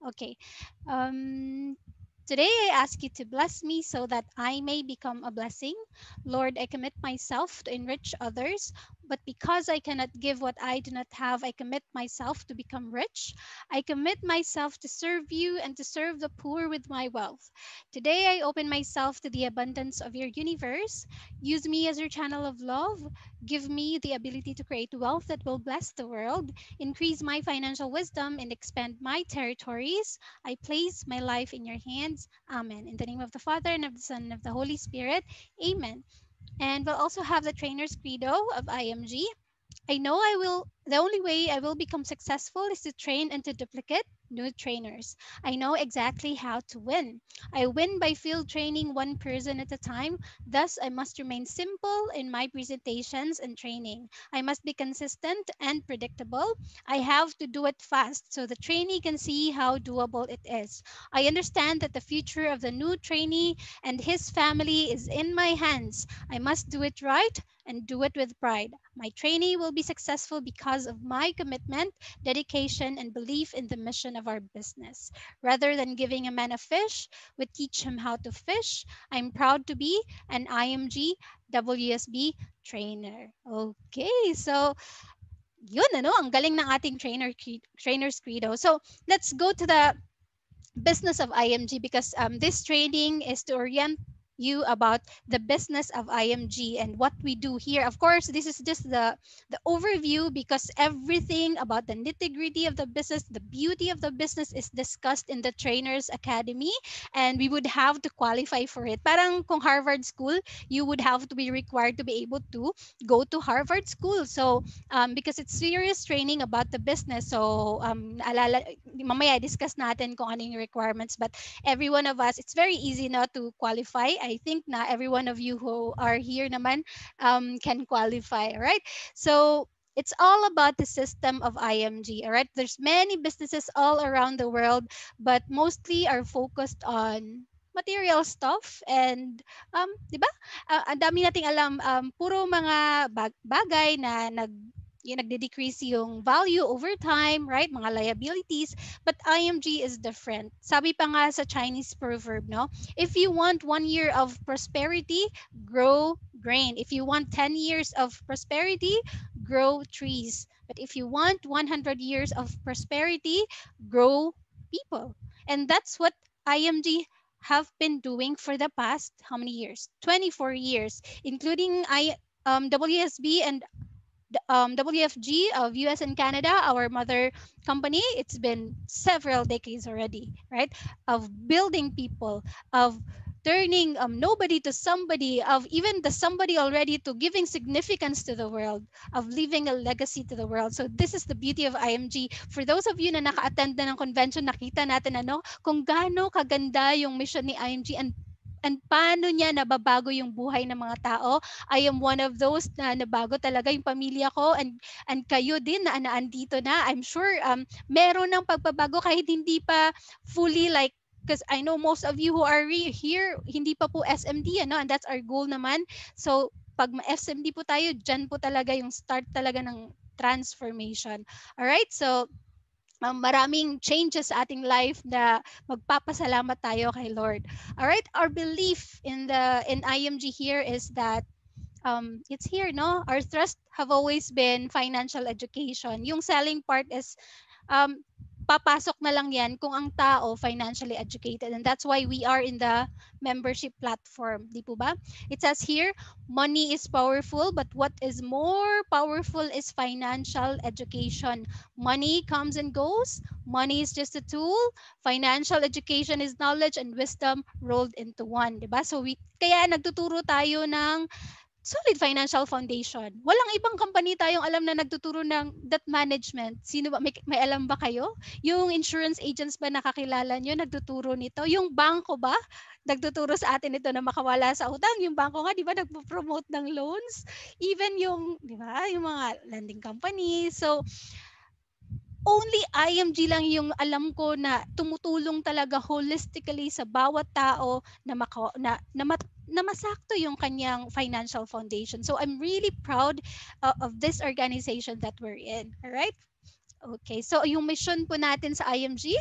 Okay. Um, Today I ask you to bless me so that I may become a blessing. Lord, I commit myself to enrich others, but because I cannot give what I do not have, I commit myself to become rich. I commit myself to serve you and to serve the poor with my wealth. Today I open myself to the abundance of your universe. Use me as your channel of love. Give me the ability to create wealth that will bless the world. Increase my financial wisdom and expand my territories. I place my life in your hands. Amen. In the name of the Father, and of the Son, and of the Holy Spirit. Amen. And we'll also have the trainer's credo of IMG. I know the only way I will become successful is to train and to duplicate new trainers. I know exactly how to win. I win by field training one person at a time. Thus, I must remain simple in my presentations and training. I must be consistent and predictable. I have to do it fast so the trainee can see how doable it is. I understand that the future of the new trainee and his family is in my hands. I must do it right and do it with pride. My trainee will be successful because of my commitment, dedication, and belief in the mission of our business. Rather than giving a man a fish, we teach him how to fish. I'm proud to be an IMG WSB trainer. Okay, so yun ano, ang galing ng ating trainer's credo. So let's go to the business of IMG because this training is to orient you about the business of IMG and what we do here. Of course, this is just the overview because everything about the nitty-gritty of the business, the beauty of the business is discussed in the Trainers Academy and we would have to qualify for it. Parang kung Harvard School, you would have to be required to be able to go to Harvard School. So because it's serious training about the business. So alala, mamaya discuss natin kung ano yung requirements. But every one of us, it's very easy not to qualify. I think na every one of you who are here naman can qualify, right? So it's all about the system of IMG, all right? There's many businesses all around the world, but mostly are focused on material stuff and 'di ba? Ang dami nating alam puro mga bagay na yung nagde-decrease yung value over time, right? Mga liabilities. But IMG is different. Sabi pa nga sa Chinese proverb, no? If you want 1 year of prosperity, grow grain. If you want 10 years of prosperity, grow trees. But if you want 100 years of prosperity, grow people. And that's what IMG have been doing for the past how many years? 24 years, including WSB and WFG of US and Canada, our mother company. It's been several decades already, right? Of building people, of turning nobody to somebody, of even the somebody already to giving significance to the world, of leaving a legacy to the world. So this is the beauty of IMG. For those of you na naka-attend na ng convention, nakita natin kung gaano kaganda yung mission ni IMG and paano niya nababago yung buhay ng mga tao. I am one of those na nabago talaga yung pamilya ko and kayo din na naandito na. I'm sure meron ng pagbabago kahit hindi pa fully like because I know most of you who are here hindi pa po SMD and that's our goal naman. So pag ma-SMD po tayo, dyan po talaga yung start talaga ng transformation. All right? So maraming changes sa ating life na magpapasalamat tayo kay Lord. All right, our belief in IMG here is that it's here, no? Our thrust have always been financial education. Yung selling part is um, papasok na lang yan kung ang tao financially educated. And that's why we are in the membership platform. Di po ba? It says here, money is powerful, but what is more powerful is financial education. Money comes and goes. Money is just a tool. Financial education is knowledge and wisdom rolled into one. Di ba? So kaya nagtuturo tayo ng solid financial foundation. Walang ibang company tayong alam na nagtuturo ng debt management. Sino ba? May alam ba kayo? Yung insurance agents ba nakakilala nyo nagtuturo nito? Yung bangko ba? Nagtuturo sa atin ito na makawala sa utang. Yung bangko nga, di ba, nagpo-promote ng loans? Even yung, di ba, yung mga lending company. So, only IMG lang yung alam ko na tumutulong talaga holistically sa bawat tao na na masakto yung kanyang financial foundation. So I'm really proud of this organization that we're in. All right? Okay. So yung mission po natin sa IMG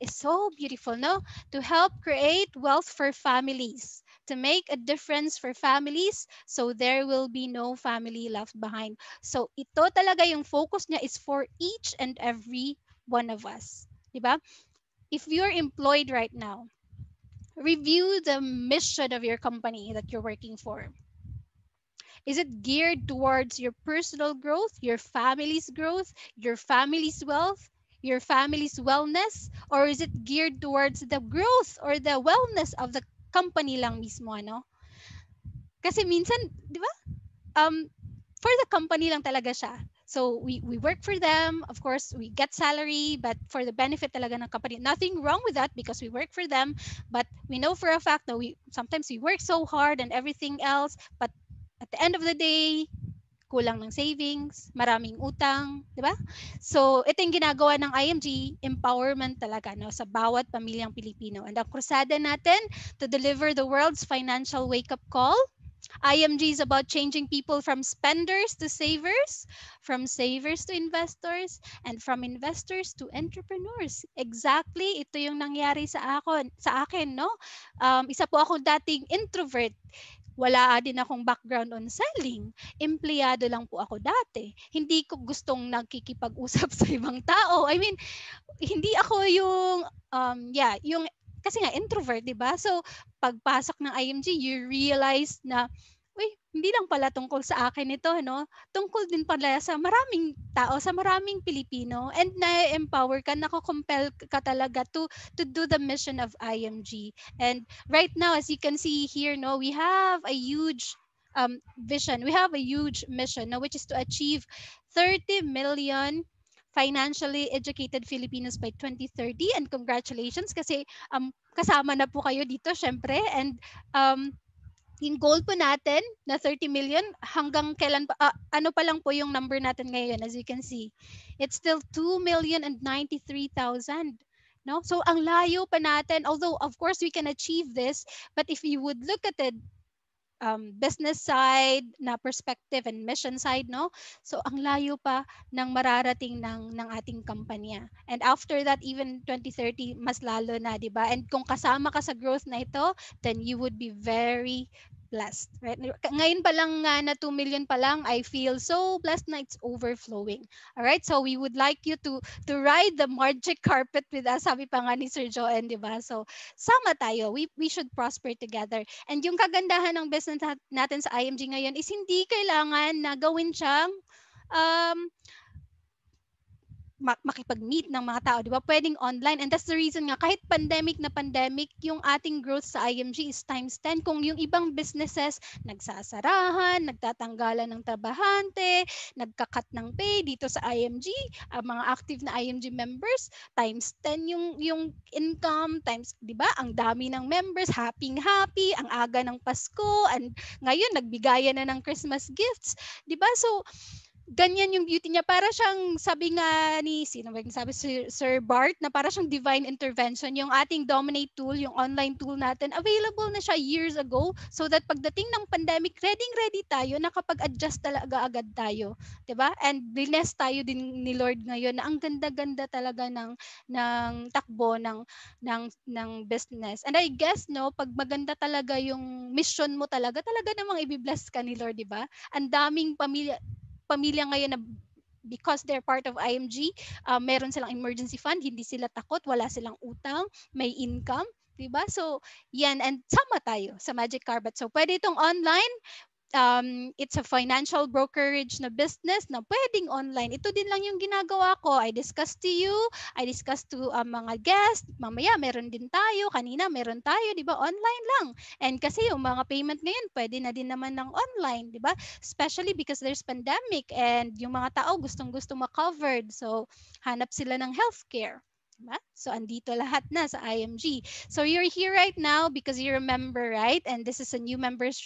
is so beautiful, no? To help create wealth for families, to make a difference for families so there will be no family left behind. So ito talaga yung focus niya is for each and every one of us. Diba? If you're employed right now, review the mission of your company that you're working for. Is it geared towards your personal growth, your family's growth, your family's wealth, your family's wellness? Or is it geared towards the growth or the wellness of the company lang mismo, ano? Kasi minsan, di ba, for the company lang talaga siya. So we work for them, of course, we get salary, but for the benefit talaga ng company. Nothing wrong with that because we work for them, but we know for a fact that we sometimes we work so hard and everything else, but at the end of the day, kulang ng savings, maraming utang, di ba? So, ito yung ginagawa ng IMG, empowerment talaga no, sa bawat pamilyang Pilipino. And ang krusada natin to deliver the world's financial wake-up call. IMG is about changing people from spenders to savers, from savers to investors, and from investors to entrepreneurs. Exactly, ito yung nangyari sa akin, no? Isa po ako dating introvert. Wala din akong background on selling. Empleyado lang po ako dati. Hindi ko gustong nagkikipag-usap sa ibang tao. I mean, hindi ako yung yung kasi nga introvert, 'di ba? So pagpasok ng IMG, you realize na uy, hindi lang pala tungkol sa akin ito, no? Tungkol din pala sa maraming tao, sa maraming Pilipino and na-empower ka, nako-compel ka talaga to do the mission of IMG. And right now as you can see here, no, we have a huge vision. We have a huge mission, no, which is to achieve 30 million financially educated Filipinos by 2030, and congratulations kasi kasama na po kayo dito syempre. And um yung goal po natin na 30 million hanggang kailan pa ano pa lang po yung number natin ngayon, as you can see it's still 2,093,000, no? So ang layo pa natin, although of course we can achieve this, but if you would look at it business side na perspective and mission side, no? So ang layo pa ng mararating ng ating kampanya. And after that, even 2030, mas lalo na, di ba? And kung kasama ka sa growth na ito, then you would be very blessed, right? Ngayon pa lang nga na 2 million pa lang, I feel so blessed na it's overflowing. All right? So we would like you to ride the magic carpet with us, sabi pa nga ni Sir Joen, di ba? So sama tayo. We should prosper together. And yung kagandahan ng business natin sa IMG ngayon is hindi kailangan na gawin siyang um, makipag-meet ng mga tao, di ba? Pwedeng online. And that's the reason nga, kahit pandemic na pandemic, yung ating growth sa IMG is times 10. Kung yung ibang businesses, nagsasarahan, nagtatanggalan ng trabahante, nagkakat ng pay dito sa IMG, mga active na IMG members, times 10 yung income, times, di ba? Ang dami ng members, happy, ang aga ng Pasko, and ngayon, nagbigayan na ng Christmas gifts, di ba? So, ganyan yung beauty niya. Para siyang, sabi nga ni, sino ba yung sabi, Sir Bart, na para siyang divine intervention. Yung ating Dominate tool, yung online tool natin, available na siya years ago so that pagdating ng pandemic, ready tayo, nakapag-adjust talaga agad tayo. 'Di ba? And blessed tayo din ni Lord ngayon na ang ganda-ganda talaga ng takbo ng business. And I guess, no, pag maganda talaga yung mission mo talaga namang i-bless ka ni Lord, 'di ba? Ang daming pamilya ngayon na because they're part of IMG, meron silang emergency fund, hindi sila takot, wala silang utang, may income, 'di ba? So, yan, and sama tayo sa Magic Carpet. So, pwede itong online, it's a financial brokerage na business na pwedeng online. Ito din lang yung ginagawa ko. I discuss to you, I discuss to mga guests. Mamaya meron din tayo, kanina meron tayo, 'di ba? Online lang. And kasi yung mga payment ngayon pwede na din naman ng online, 'di ba? Especially because there's pandemic and yung mga tao gustong-gusto ma-covered. So hanap sila ng healthcare. Diba? So, andito lahat na sa IMG. So, you're here right now because you're a member, right? And this is a new members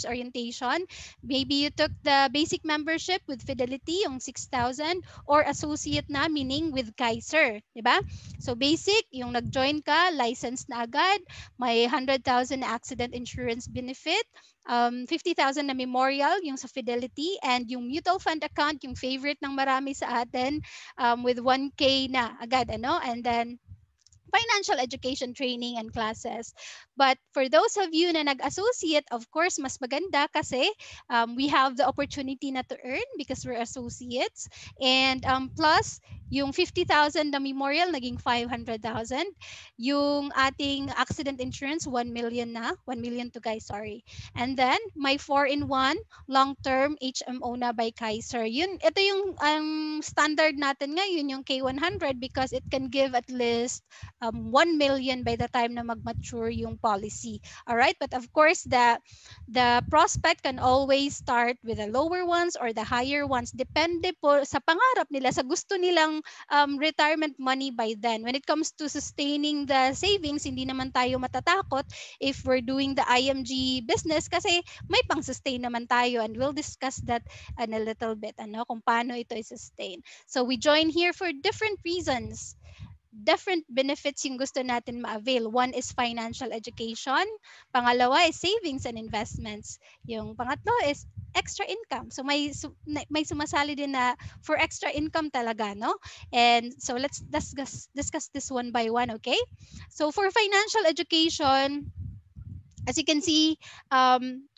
orientation. Maybe you took the basic membership with Fidelity, yung 6,000, or associate na, meaning with Kaiser. Diba? So, basic, yung nag-join ka, license na agad, may 100,000 accident insurance benefit, 50,000 na memorial, yung sa Fidelity, and yung mutual fund account, yung favorite ng marami sa atin, with 1K na agad, ano? And then financial education training and classes. But for those of you na nag-associate, of course, mas maganda kasi we have the opportunity na to earn because we're associates. And plus, yung 50,000 na memorial naging 500,000. Yung ating accident insurance, 1 million na. 1 million to guys, sorry. And then, my 4-in-1 long-term HMO na by Kaiser. Ito yung standard natin ngayon, yung K100 because it can give at least 1 million by the time na mag-mature yung policy. All right, but of course the prospect can always start with the lower ones or the higher ones depende po sa pangarap nila, sa gusto nilang retirement money by then. When it comes to sustaining the savings, hindi naman tayo matatakot if we're doing the IMG business kasi may pang-sustain naman tayo, and we'll discuss that in a little bit, kung paano ito i-sustain. So we join here for different reasons. Different benefits yung gusto natin ma-avail. One is financial education. Pangalawa is savings and investments. Yung pangatlo is extra income. So may sumasali din na for extra income talaga, no? And so let's discuss this one by one, okay? So for financial education, as you can see,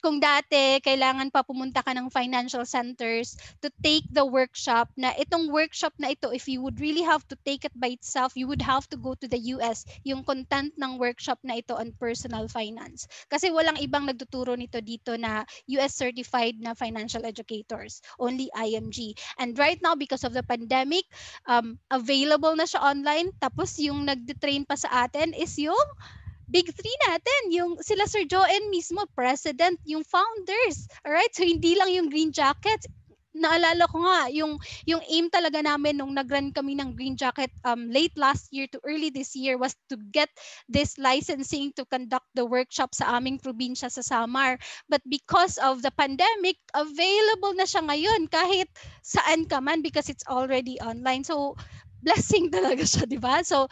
kung dati kailangan pa pumunta ka ng financial centers to take the workshop, na itong workshop na ito, if you would really have to take it by itself, you would have to go to the US, yung content ng workshop na ito on personal finance. Kasi walang ibang nagtuturo nito dito na US certified na financial educators, only IMG. And right now, because of the pandemic, available na siya online, tapos yung nagde-train pa sa atin is yung Big Three natin, yung sila Sir Joen mismo, president, yung founders. Alright? So, hindi lang yung green jackets. Naalala ko nga, yung aim talaga namin nung nag-run kami ng green jacket late last year to early this year was to get this licensing to conduct the workshop sa aming probinsya sa Samar. But because of the pandemic, available na siya ngayon kahit saan ka man because it's already online. So, blessing talaga siya, di ba? So,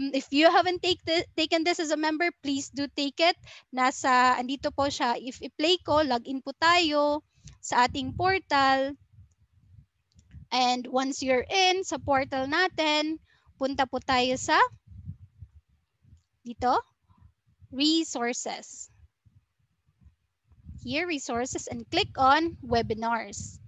if you haven't taken this as a member, please do take it. Andito po siya. If i-play ko, login po tayo sa ating portal. And once you're in sa portal natin, punta po tayo sa dito, resources. Here, resources, and click on webinars.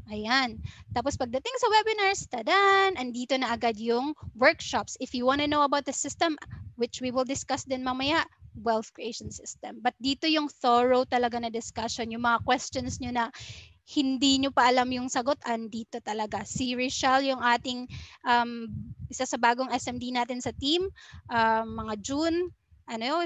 Ayan. Tapos pagdating sa webinars, tadan, andito na agad yung workshops. If you want to know about the system, which we will discuss din mamaya, wealth creation system. But dito yung thorough talaga na discussion, yung mga questions nyo na hindi nyo pa alam yung sagot, andito talaga. Si Richelle, yung ating isa sa bagong SMD natin sa team, mga June,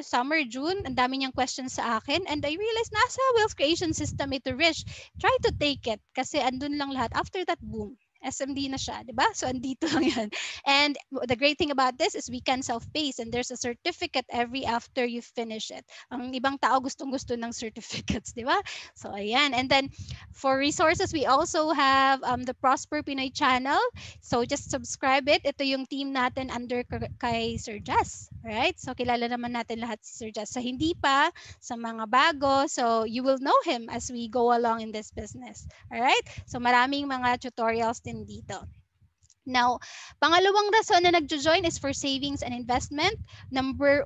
summer, June, ang dami niyang questions sa akin. And I realized, nasa wealth creation system ito, Rich. Try to take it kasi andun lang lahat. After that, boom. SMD na siya, di ba? So, andito lang yan. And the great thing about this is we can self-pace and there's a certificate every after you finish it. Ang ibang tao gustong-gusto ng certificates, di ba? So, ayan. And then, for resources, we also have the Prosper Pinoy channel. So, just subscribe it. Ito yung team natin under kay Sir Jess. Right? So, kilala naman natin lahat si Sir Jess. Sa hindi pa, sa mga bago, so you will know him as we go along in this business. Alright? So, maraming mga tutorials din dito. Now, pangalawang rason na nagjo-join is for savings and investment. Numero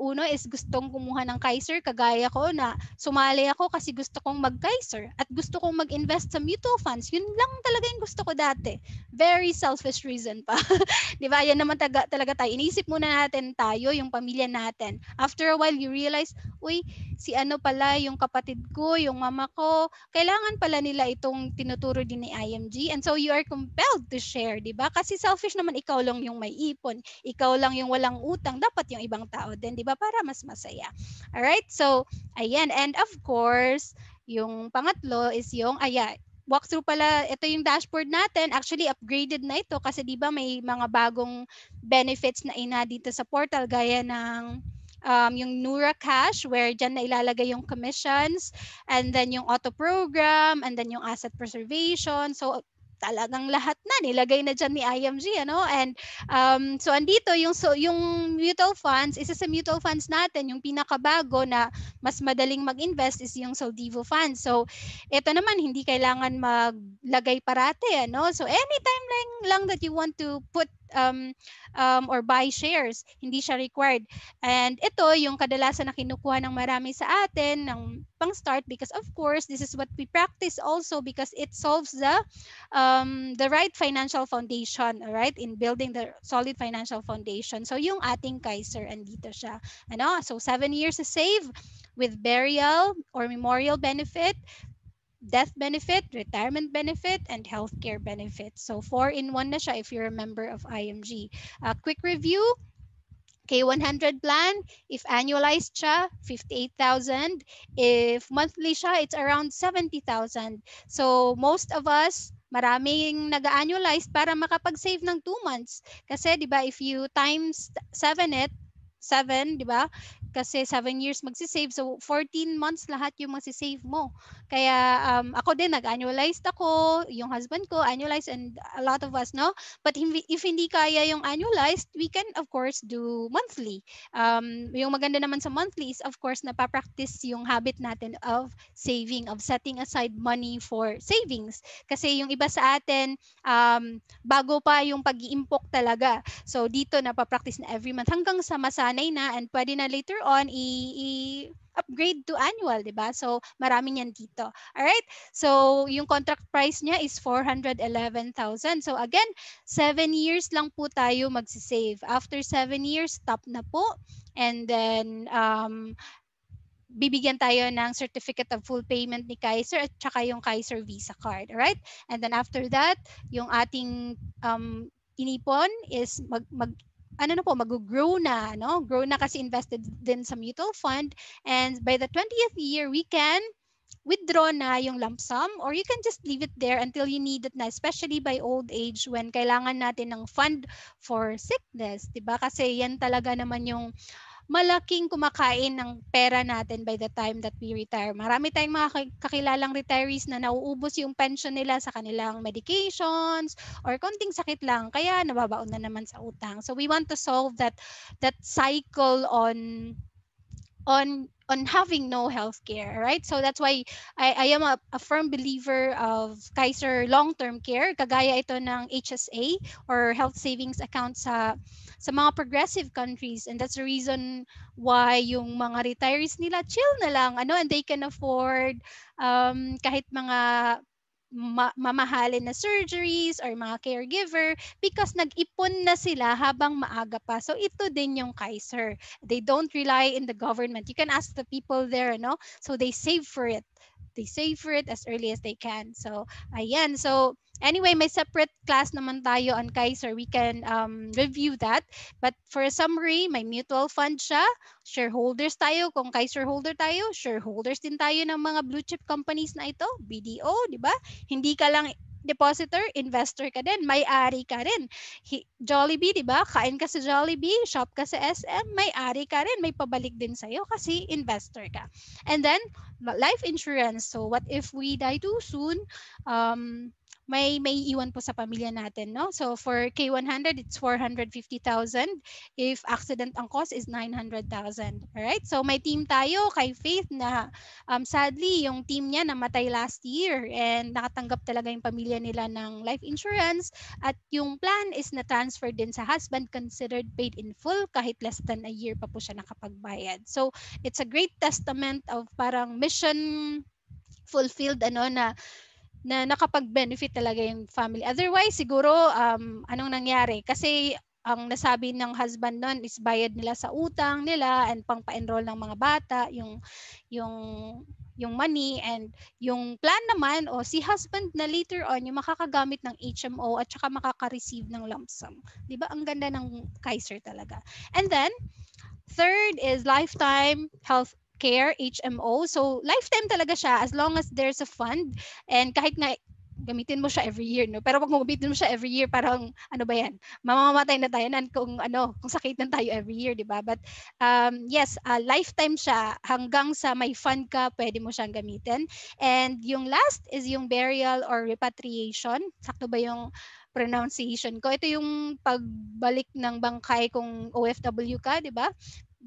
uno is gustong kumuha ng Kaiser. Kagaya ko na sumali ako kasi gusto kong mag-Kaiser at gusto kong mag-invest sa mutual funds. Yun lang talaga yung gusto ko dati. Very selfish reason pa. Di ba? Yan naman talaga tayo. Inisip muna natin tayo, yung pamilya natin. After a while, you realize, uy, si ano pala, yung kapatid ko, yung mama ko, kailangan pala nila itong tinuturo din ni IMG. And so you are compelled to share, di ba? Kasi selfish naman, ikaw lang yung may ipon. Ikaw lang yung walang utang. Dapat yung ibang tao din, di ba? Para mas masaya. Alright? So, ayan. And of course, yung pangatlo is yung, walkthrough pala, ito yung dashboard natin. Actually, upgraded na ito kasi di ba may mga bagong benefits na ina dito sa portal gaya ng yung Nura Cash where dyan na ilalagay yung commissions and then yung auto program and then yung asset preservation. So, talagang lahat na nilagay na dyan ni IMG, and so andito yung mutual funds, isa sa mutual funds natin, yung pinakabago na mas madaling mag-invest is yung Soldivo funds. So ito naman hindi kailangan maglagay parate, so anytime lang that you want to put or buy shares. Hindi siya required. And ito yung kadalasan na kinukuha ng marami sa atin ng pang-start, because of course this is what we practice also, because it solves the right financial foundation, all right, in building the solid financial foundation. So yung ating Kaiser, andito siya. Ano? So 7 years to save with burial or memorial benefit, death benefit, retirement benefit, and healthcare benefit. So 4-in-1 na siya if you're a member of IMG. Quick review, K100 plan, if annualized siya, 58,000. If monthly siya, it's around 70,000. So most of us, maraming nag-annualized para makapag-save ng 2 months. Kasi 'di ba, if you times 7 it, 7, 'di ba? Kasi 7 years magsisave. So 14 months lahat yung magsisave mo. Kaya ako din nag-annualized ako, yung husband ko annualized, and a lot of us, no? But if hindi kaya yung annualized, we can of course do monthly. Yung maganda naman sa monthly is of course napapractice yung habit natin of saving, of setting aside money for savings. Kasi yung iba sa atin, bago pa yung pag-iimpok talaga. So dito napapractice na every month hanggang sa masanay na, and pwede na later on upgrade to annual, 'di ba? So marami niyan dito. All right? So yung contract price niya is 411,000. So again, 7 years lang po tayo magsisave. After 7 years, stop na po. And then, bibigyan tayo ng certificate of full payment ni Kaiser at saka yung Kaiser Visa card. Alright? And then after that, yung ating inipon is mag-grow na, no? Grow na kasi invested din sa mutual fund. And by the 20th year, we can withdraw na yung lump sum, or you can just leave it there until you need it na, especially by old age when kailangan natin ng fund for sickness, 'di ba? Kasi yan talaga naman yung malaking kumakain ng pera natin by the time that we retire. Marami tayong mga kakilalang retirees na nauubos yung pension nila sa kanilang medications or konting sakit lang, kaya nababaon na naman sa utang. So we want to solve that cycle on having no health care, right? So that's why I am a firm believer of Kaiser long-term care. Kagaya ito ng HSA or health savings account sa mga progressive countries, and that's the reason why yung mga retirees nila chill na lang, ano, and they can afford kahit mga mamahalin na surgeries or mga caregiver because nag-ipon na sila habang maaga pa. So ito din yung Kaiser. They don't rely in the government. You can ask the people there, no? So they save for it. They save for it as early as they can. So ayan. So anyway, may separate class naman tayo on Kaiser. We can review that. But for a summary, may mutual fund siya. Shareholders tayo. Kung Kaiser holder tayo, shareholders din tayo ng mga blue chip companies na ito. BDO, di ba? Hindi ka lang depositor, investor ka din, may-ari ka rin. Jollibee, di ba? Kain ka sa Jollibee, shop ka sa SM, may-ari ka rin, may pabalik din sa'yo kasi investor ka. And then, life insurance. So, what if we die too soon? May iwan po sa pamilya natin, no? So for K100, it's 450,000. If accident ang cost is 900,000. Alright? So may team tayo kay Faith na sadly yung team niya namatay last year, and nakatanggap talaga yung pamilya nila ng life insurance, at yung plan is na transfer din sa husband, considered paid in full kahit less than a year pa po siya nakapagbayad. So it's a great testament of parang mission fulfilled, ano, na nakapag-benefit talaga yung family. Otherwise, siguro, anong nangyari? Kasi ang nasabi ng husband nun is bayad nila sa utang nila and pang-pa-enroll ng mga bata, yung money, and yung plan naman, o si husband na later on yung makakagamit ng HMO at saka makaka-receive ng lump sum. 'Di ba? Ang ganda ng Kaiser talaga. And then, third is lifetime health care, HMO. So, lifetime talaga siya as long as there's a fund. And kahit nga gamitin mo siya every year, no? Pero pag gamitin mo siya every year, parang ano ba yan? Mamamatay na tayo nan kung sakitan tayo every year, di ba? But yes, lifetime siya. Hanggang sa may fund ka, pwede mo siyang gamitin. And yung last is yung burial or repatriation. Sakto ba yung pronunciation ko? Ito yung pagbalik ng bangkay kung OFW ka, di ba?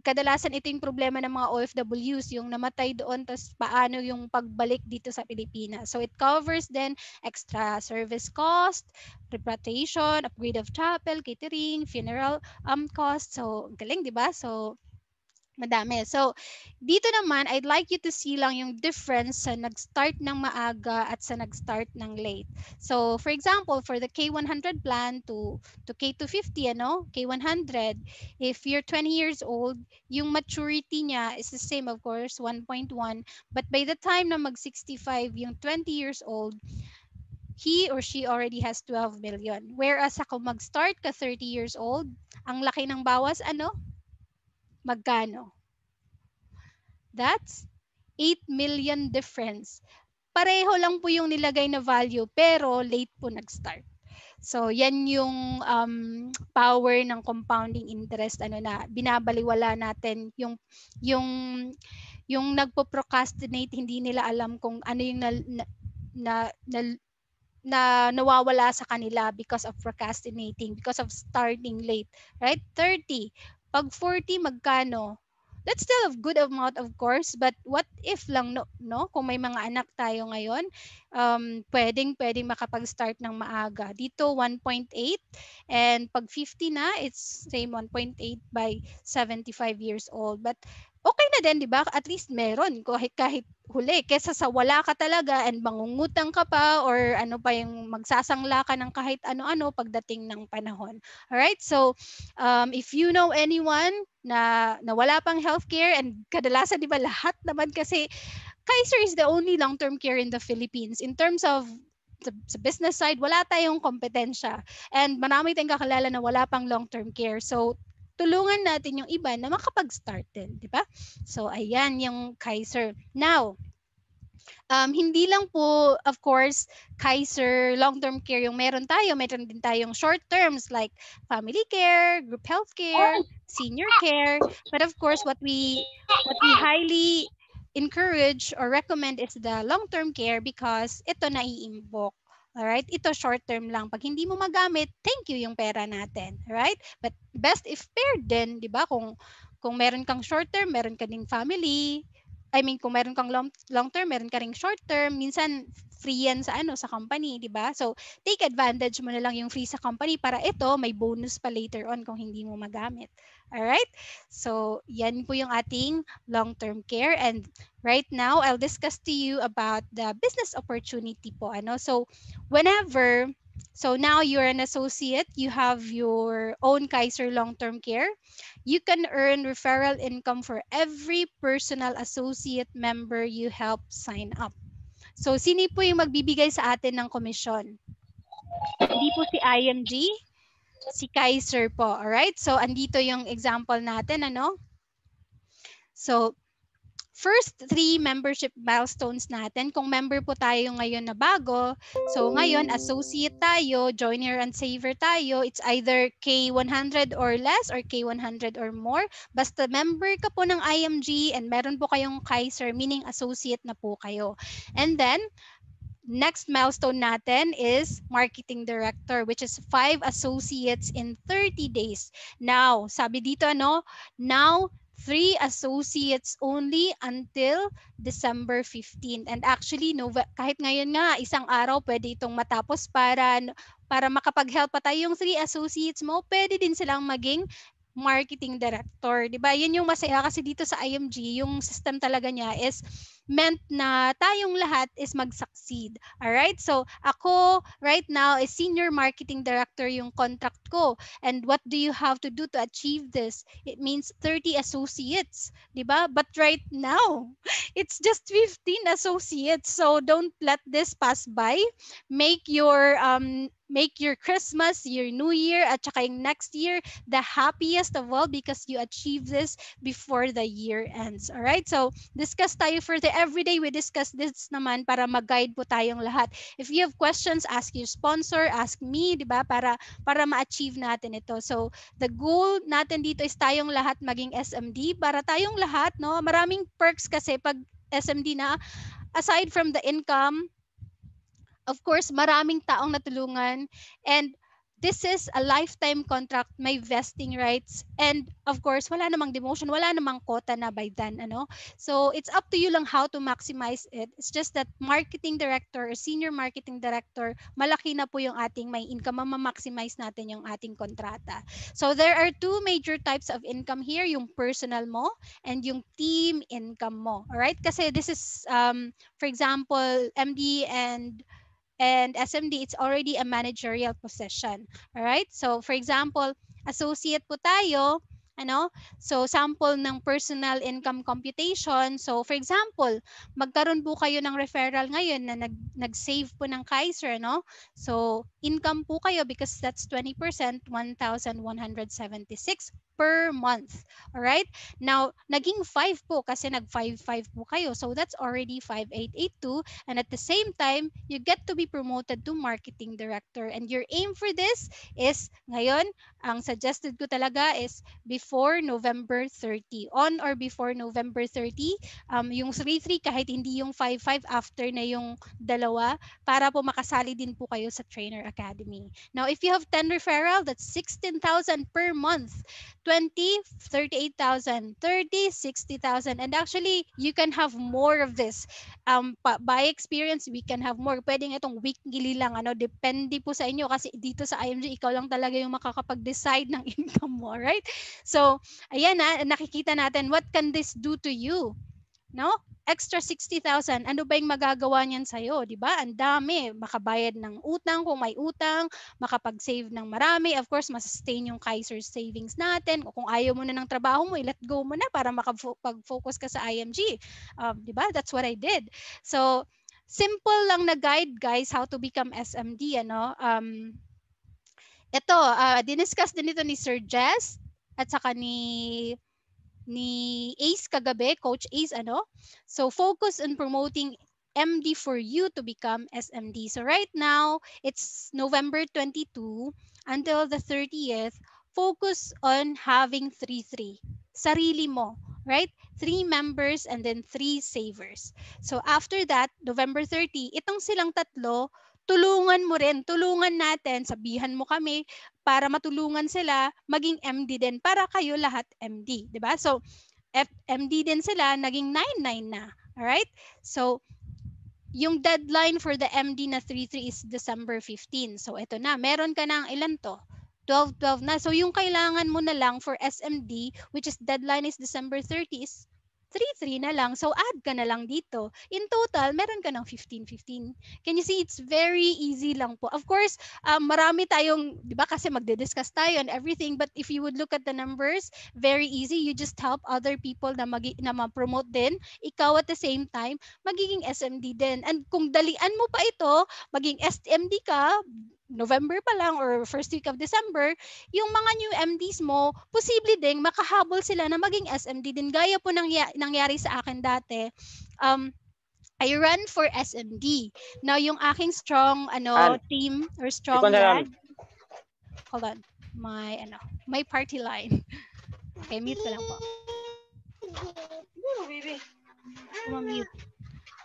kadalasan ito yung problema ng mga OFWs, yung namatay doon, tas paano yung pagbalik dito sa Pilipinas. So it covers then extra service cost, repatriation, upgrade of chapel, catering, funeral cost. So galing, di ba? So madami. So, dito naman, I'd like you to see lang yung difference sa nag-start ng maaga at sa nag-start ng late. So, for example, for the K100 plan to K250, K100, if you're 20 years old, yung maturity niya is the same, of course, 1.1. But by the time na mag-65, yung 20 years old, he or she already has 12 million. Whereas ako mag-start ka 30 years old, ang laki ng bawas, magkano? That's 8 million difference. Pareho lang po yung nilagay na value pero late po nag-start. So yan yung power ng compounding interest, na binabaliwala natin yung yung nagpo-procrastinate, hindi nila alam kung ano yung na, na, na nawawala sa kanila because of procrastinating, because of starting late, right? 30. Pag 40, magkano? That's still a good amount, of course, but what if lang, no? Kung may mga anak tayo ngayon, pwedeng makapag-start ng maaga. Dito, 1.8, and pag 50 na, it's same 1.8 by 75 years old. But okay na din, di ba? At least meron, kahit huli, kesa sa wala ka talaga and mangungutang ka pa or ano pa yung magsasangla ka ng kahit ano-ano pagdating ng panahon. Alright, so if you know anyone na wala pang healthcare, and kadalasan di ba lahat naman kasi Kaiser is the only long-term care in the Philippines. In terms of sa business side, wala tayong kompetensya. And marami tayong kakilala na wala pang long-term care. So, tulungan natin yung iba na makapag-start din, di ba? So, ayan yung Kaiser. Now, hindi lang po, of course, Kaiser long-term care yung meron tayo. Meron din tayong short terms like family care, group health care, senior care. But of course, what we highly encourage or recommend is the long-term care because ito naiimbok. Alright? Ito short term lang. Pag hindi mo magamit, thank you yung pera natin. Alright? But best if paired din, di ba? Kung meron kang short term, meron ka ding family, I mean, kung meron kang long term, meron ka ring short term, minsan free yan sa company, di ba? So, take advantage mo na lang yung free sa company para ito, may bonus pa later on kung hindi mo magamit. Alright? So, yan po yung ating long-term care. And right now, I'll discuss to you about the business opportunity po. So, now you're an associate, you have your own Kaiser long-term care. You can earn referral income for every personal associate member you help sign up. So, sino po yung magbibigay sa atin ng komisyon? Hindi po si IMG, si Kaiser po. Alright? So, andito yung example natin, So, first 3 membership milestones natin. Kung member po tayo ngayon na bago, so ngayon associate tayo, joiner and saver tayo, it's either K100 or less or K100 or more. Basta member ka po ng IMG and meron po kayong Kaiser, meaning associate na po kayo. And then, next milestone natin is marketing director, which is 5 associates in 30 days. Now, sabi dito, now 3 associates only until December 15. And actually, kahit ngayon nga, isang araw pwede itong matapos para makapag-help pa tayo yung 3 associates mo, pwede din silang maging marketing director. Diba? Yun yung masaya kasi dito sa IMG, yung system talaga niya is meant na tayong lahat is mag-succeed. Alright? So, ako right now is senior marketing director yung contract ko. And what do you have to do to achieve this? It means 30 associates. Diba? But right now, it's just 15 associates. So, don't let this pass by. Make your Christmas, your New Year, at saka yung next year the happiest of all because you achieve this before the year ends. Alright? So, discuss tayo further. Every day we discuss this naman para mag-guide po tayong lahat. If you have questions, ask your sponsor, ask me, di ba? Para ma-achieve natin ito. So, the goal natin dito is tayong lahat maging SMD para tayong lahat, maraming perks kasi pag SMD na, aside from the income, of course, maraming taong natulungan, and this is a lifetime contract, may vesting rights, and of course wala namang demotion, wala namang quota na by then, ano. So it's up to you lang how to maximize it. It's just that marketing director or senior marketing director, malaki na po yung ating may income, ma-maximize natin yung ating kontrata. So there are two major types of income here, yung personal mo and yung team income mo. All right, kasi this is for example, MD and SMD, it's already a managerial position. All right? So, for example, associate po tayo, ano? So, sample ng personal income computation. So, for example, magkaroon po kayo ng referral ngayon na nag-save po ng Kaiser, no? So, income po kayo because that's 20%, 1,176 per month. All right? Now, naging 5 po kasi nag-5-5 po kayo. So, that's already 5,882. And at the same time, you get to be promoted to marketing director. And your aim for this is, ngayon, ang suggested ko talaga is before November 30. On or before November 30, yung 3-3 kahit hindi yung 5-5 after na yung dalawa, para po makasali din po kayo sa Trainer Academy. Now, if you have 10 referral, that's 16,000 per month. 20, 38,000, 30, 60,000. And actually, you can have more of this. By experience, we can have more. Pwedeng itong weekly lang, ano, depende po sa inyo kasi dito sa IMG, ikaw lang talaga yung makakapag-decide ng income mo, right? So, ayan na, nakikita natin, what can this do to you? No? Extra 60,000. Ano ba yung magagawa niyan sa'yo? Di ba? Ang dami. Makabayad ng utang kung may utang, makapag-save ng marami. Of course, masustain yung Kaiser savings natin. O kung ayaw mo na ng trabaho mo, i-let go mo na para makapag-focus ka sa IMG. Di ba? That's what I did. So, simple lang na guide, guys, how to become SMD. Ano? Ito, diniscuss din ito ni Sir Jess at saka ni Ace kagabi, Coach Ace, ano? So, focus on promoting MD for you to become SMD. So, right now, it's November 22 until the 30th. Focus on having 3-3. Sarili mo, right? 3 members and then 3 savers. So, after that, November 30, itong silang tatlo, tulungan mo rin, tulungan natin, sabihan mo kami, para matulungan sila maging MD din para kayo lahat MD, 'di ba? So MD din sila, naging 99 na. All right? So yung deadline for the MD na 3-3 is December 15. So ito na, meron ka ng ilan to? 12 na. So yung kailangan mo na lang for SMD, which is deadline is December 30, is 3-3 na lang. So add ka na lang dito. In total, meron ka ng 15-15. Can you see? It's very easy lang po. Of course, marami tayong, di ba kasi magdi-discuss tayo on everything, but if you would look at the numbers, very easy. You just help other people na ma-promote din. Ikaw at the same time, magiging SMD din. And kung dalian mo pa ito, maging SMD ka, November pa lang or first week of December, yung mga new MDs mo, posible ding makahabol sila na maging SMD din. Gaya po nangyari sa akin dati. I ran for SMD. Now, yung aking strong team or strong lad, hold on, my party line. Okay, mute ko lang po. Mute.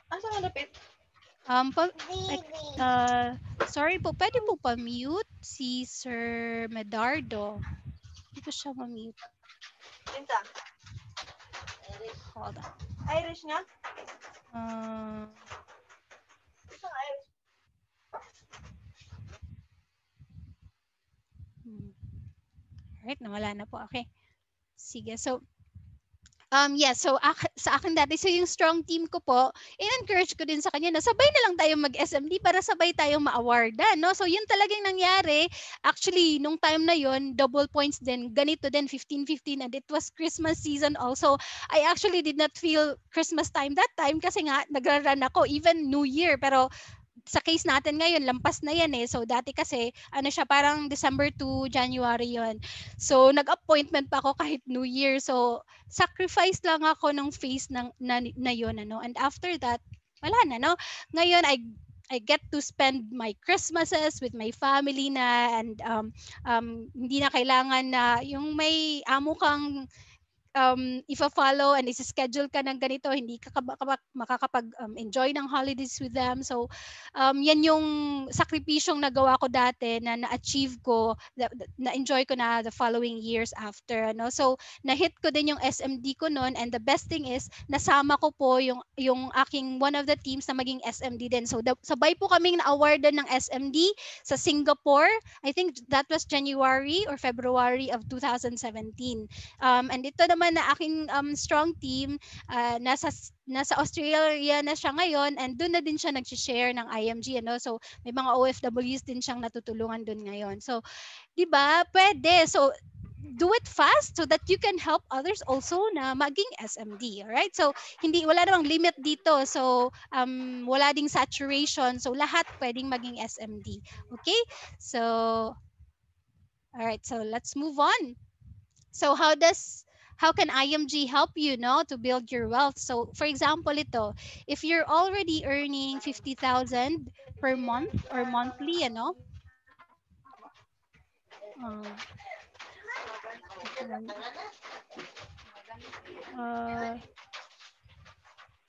Asa ka napit? Sorry po, pwede po pa-mute si Sir Medardo. Hindi ko siya ma-mute. Tinta. Hold on. Irish nga? Alright, nawala na po. Okay. Sige, so so sa akin dati, so yung strong team ko po, in-encourage ko din sa kanya na sabay na lang tayo mag-SMD para sabay tayong ma-awardan, no? So yun talagang nangyari. Actually, nung time na yun, double points din, ganito din, 15-15, and it was Christmas season also. I actually did not feel Christmas time that time kasi nga, nagra-run ako, even New Year, pero sa case natin ngayon, lampas na yan eh. So, dati kasi, siya, parang December to January yon. So, nag-appointment pa ako kahit New Year. So, sacrifice lang ako ng phase na yun, ano. And after that, wala na, no? Ngayon, I get to spend my Christmases with my family na, and hindi na kailangan na yung may amo kang ifa-follow and isa-schedule ka ng ganito, hindi ka makakapag-enjoy ng holidays with them. So, yan yung sakripisyong nagawa ko dati na na-achieve ko, na-enjoy ko na the following years after. Ano? So, na-hit ko din yung SMD ko noon, and the best thing is, nasama ko po yung aking one of the teams na maging SMD din. So, sabay po kaming na-awardan ng SMD sa Singapore. I think that was January or February of 2017. And ito naman na aking strong team, nasa Australia na siya ngayon, and doon na din siya nag-share ng IMG, ano. So may mga OFWs din siyang natutulungan doon ngayon. So 'di ba? Pwede. So do it fast so that you can help others also na maging SMD. Alright? So wala namang limit dito. So wala ding saturation. So lahat pwedeng maging SMD. Okay? So alright, so let's move on. So how can IMG help you, no, to build your wealth? So for example, ito, if you're already earning 50,000 per month or monthly, uh, uh,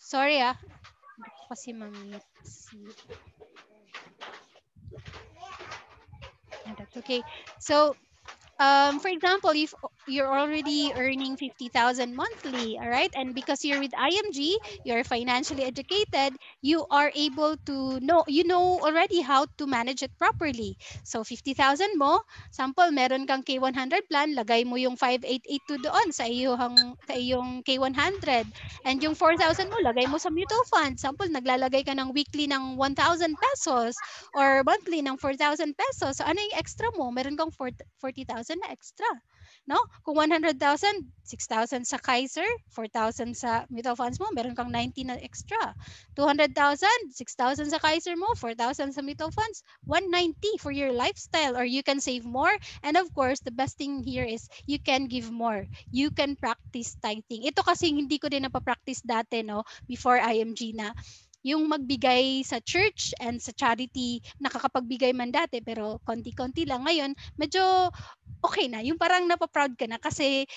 sorry hindi ko kasi ma-mute si, that's okay. So for example, if you're already earning 50,000 monthly, all right, and because you're with IMG, you're financially educated, you are able to know already how to manage it properly. So 50,000 mo, sample meron kang K100 plan, lagay mo yung 5882 doon sa iyong K100, and yung 4,000 mo lagay mo sa mutual fund. Sample naglalagay ka ng weekly ng 1,000 pesos or monthly ng 4,000 pesos. So ano yung extra mo? Meron kang 40,000 na extra. No? Kung 100,000, 6,000 sa Kaiser, 4,000 sa mutual funds mo, meron kang 90 na extra. 200,000, 6,000 sa Kaiser mo, 4,000 sa mutual funds, 190 for your lifestyle, or you can save more. And of course, the best thing here is you can give more. You can practice tithing. Ito kasi hindi ko din napapractice dati, no, before IMG na yung magbigay sa church and sa charity, nakakapagbigay man dati pero konti-konti lang. Ngayon, medyo okay na. Yung parang napaproud ka na kasi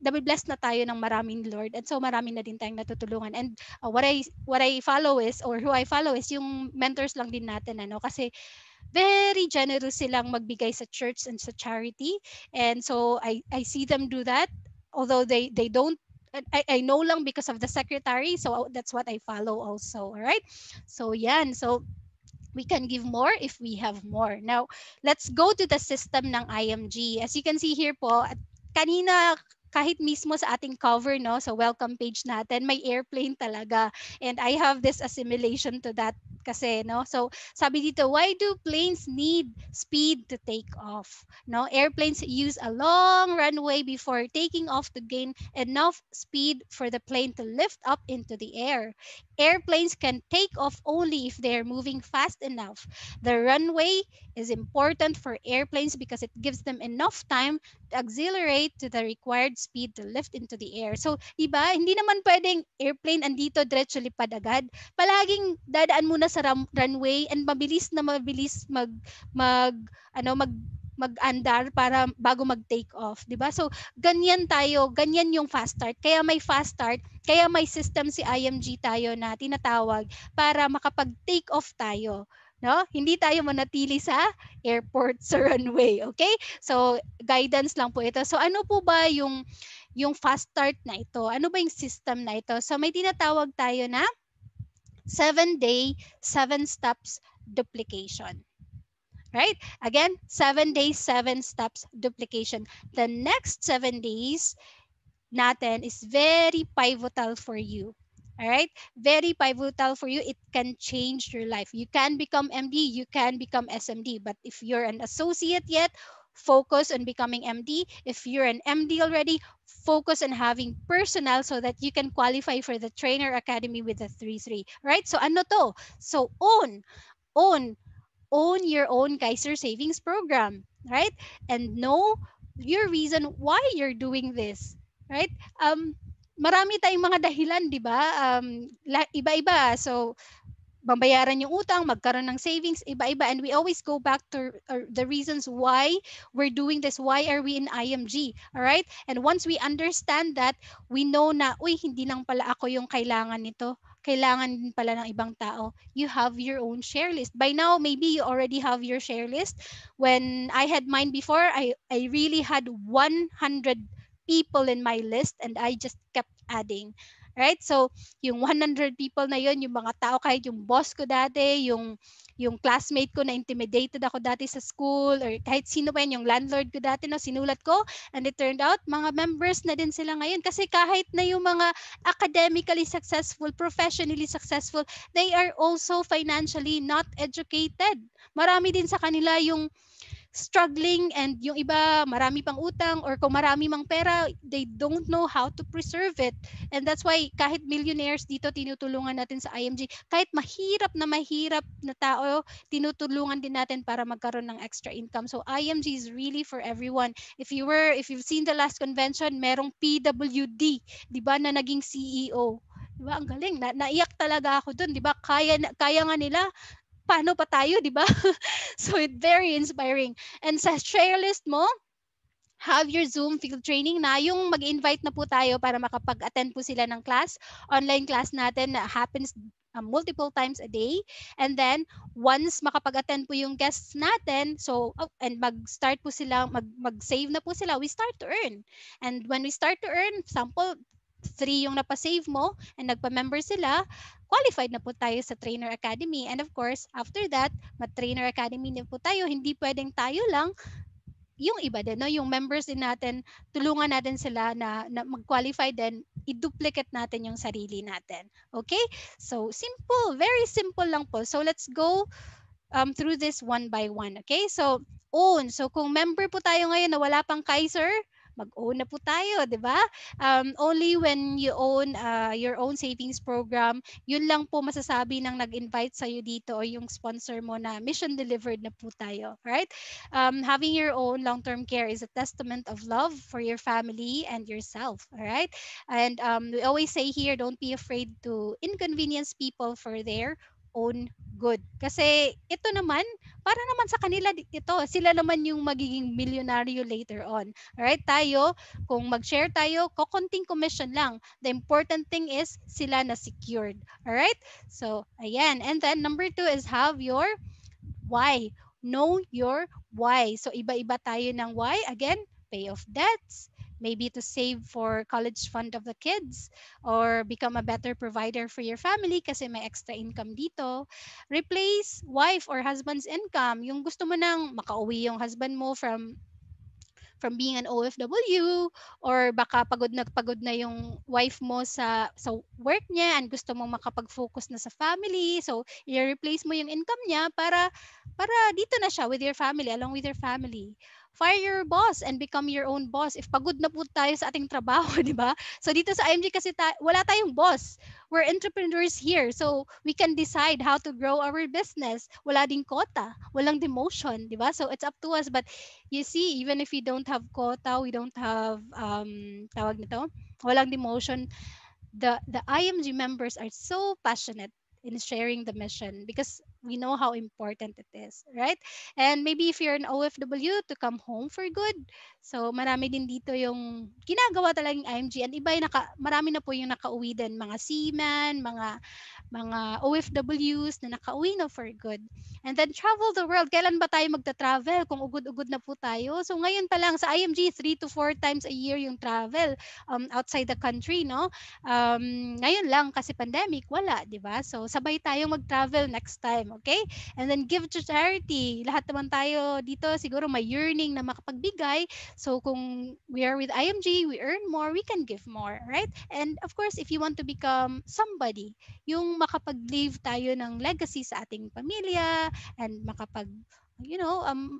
nabibless na tayo ng maraming Lord, and so marami na din tayong natutulungan. And what I follow is, or who I follow is yung mentors lang din natin, ano, kasi very generous silang magbigay sa church and sa charity. And so I see them do that, although they don't. I know lang because of the secretary, so that's what I follow also. All right, so yan. So we can give more if we have more. Now, let's go to the system ng IMG. As you can see here po, kanina kahit mismo sa ating cover, no, sa welcome page natin, may airplane talaga. And I have this assimilation to that kasi, no. So, sabi dito, why do planes need speed to take off? No, airplanes use a long runway before taking off to gain enough speed for the plane to lift up into the air. Airplanes can take off only if they're moving fast enough. The runway is important for airplanes because it gives them enough time to accelerate to the required speed to lift into the air. So, iba, hindi naman pwedeng airplane andito diretso lipad agad. Palaging dadaan muna sa runway, and mabilis mag ano mag mag-andar para bago mag-take off, 'di ba? So, ganyan yung fast start. Kaya may fast start, kaya may system si IMG tayo na tinatawag para makapag-take off tayo. No? Hindi tayo manatili sa airport sa runway, okay? So, guidance lang po ito. So, ano po ba yung fast start na ito? Ano ba yung system na ito? So, may tinatawag tayo na 7-day, 7 steps duplication. Right? Again, 7 days, 7 steps duplication. The next 7 days natin is very pivotal for you. All right? Very pivotal for you. It can change your life. You can become MD, you can become SMD. But if you're an associate yet, focus on becoming MD. If you're an MD already, focus on having personal so that you can qualify for the trainer academy with the 3-3. Right? So ano to? So own your own Kaiser savings program, right? And know your reason why you're doing this, right? Marami tayong mga dahilan, 'di ba? Iba-iba. So babayaran yung utang, magkaroon ng savings, iba-iba. And we always go back to the reasons why we're doing this. Why are we in IMG? All right? And once we understand that, we know na, uy, hindi lang pala ako yung kailangan nito. Kailangan din pala ng ibang tao. You have your own share list. By now, maybe you already have your share list. When I had mine before, I really had 100 people in my list and I just kept adding. Right? So, yung 100 people na yon, yung mga tao, kahit yung boss ko dati, yung classmate ko na intimidated ako dati sa school, or kahit sino pa yun, yung landlord ko dati, no, sinulat ko, and it turned out mga members na din sila ngayon, kasi kahit na yung mga academically successful, professionally successful, they are also financially not educated. Marami din sa kanila yung struggling, and yung iba marami pang utang, or kung marami mang pera, they don't know how to preserve it. And that's why kahit millionaires dito tinutulungan natin sa IMG, kahit mahirap na tao, tinutulungan din natin para magkaroon ng extra income. So IMG is really for everyone. If you've seen the last convention, merong PWD, 'di ba, na naging CEO. 'Di ba? Ang galing. Naiyak talaga ako doon, 'di ba? Kaya nga nila, paano pa tayo, 'di ba? So it's very inspiring. And sa share list mo, have your Zoom field training na, yung mag-invite na po tayo para makapag-attend po sila ng class, online class natin na happens multiple times a day. And then, once makapag-attend po yung guests natin, so, and mag-start po sila, mag-save na po sila, we start to earn. And when we start to earn, sample, 3 yung napasave mo, and nagpa-member sila, qualified na po tayo sa Trainer Academy. And of course, after that, ma-Trainer Academy na po tayo. Hindi pwedeng tayo lang, yung iba din, no? Yung members din natin, tulungan natin sila na mag-qualify din, i-duplicate natin yung sarili natin. Okay? So, simple, very simple lang po. So, let's go through this one by one. Okay? So, own. So, kung member po tayo ngayon na wala pang Kaiser, mag-own na po tayo, di ba? Only when you own your own savings program, yun lang po masasabi ng nag-invite sa'yo dito o yung sponsor mo na mission delivered na po tayo. Right? Having your own long-term care is a testament of love for your family and yourself. All right? And we always say here, don't be afraid to inconvenience people for their own good. Kasi ito naman, para naman sa kanila ito, sila naman yung magiging milyonaryo later on. Alright, tayo, kung mag-share tayo, kokonting commission lang. The important thing is sila na secured. Alright? So, ayan. And then, number 2 is have your why. Know your why. So, iba-iba tayo ng why. Again, pay off debts, maybe to save for college fund of the kids, or become a better provider for your family kasi may extra income dito. Replace wife or husband's income. Yung gusto mo nang makauwi yung husband mo from being an OFW, or baka pagod na yung wife mo sa work niya and gusto mong makapag-focus na sa family. So, i-replace mo yung income niya para dito na siya with your family, along with your family. Fire your boss and become your own boss. If pagod na po tayo sa ating trabaho, di ba? So dito sa IMG kasi wala tayong boss. We're entrepreneurs here. So we can decide how to grow our business. Wala ding quota, walang demotion, di ba? So it's up to us. But you see, even if we don't have quota, we don't have tawag nito, walang demotion, the IMG members are so passionate in sharing the mission because we know how important it is, right? And maybe if you're an OFW, to come home for good. So marami din dito yung ginagawa talagang IMG, and iba yung marami na po yung nakauwi din, mga seamen, mga OFWs na nakauwi na for good. And then travel the world. Kailan ba tayo magta-travel kung ugod-ugod na po tayo? So ngayon pa lang sa IMG, 3 to 4 times a year yung travel outside the country, no? Ngayon lang kasi pandemic, wala, di ba? So sabay tayong mag-travel next time, okay? And then give to charity. Lahat naman tayo dito siguro may yearning na makapagbigay. So kung we are with IMG, we earn more, we can give more, right? And of course, if you want to become somebody, yung makapag-leave tayo ng legacy sa ating pamilya, and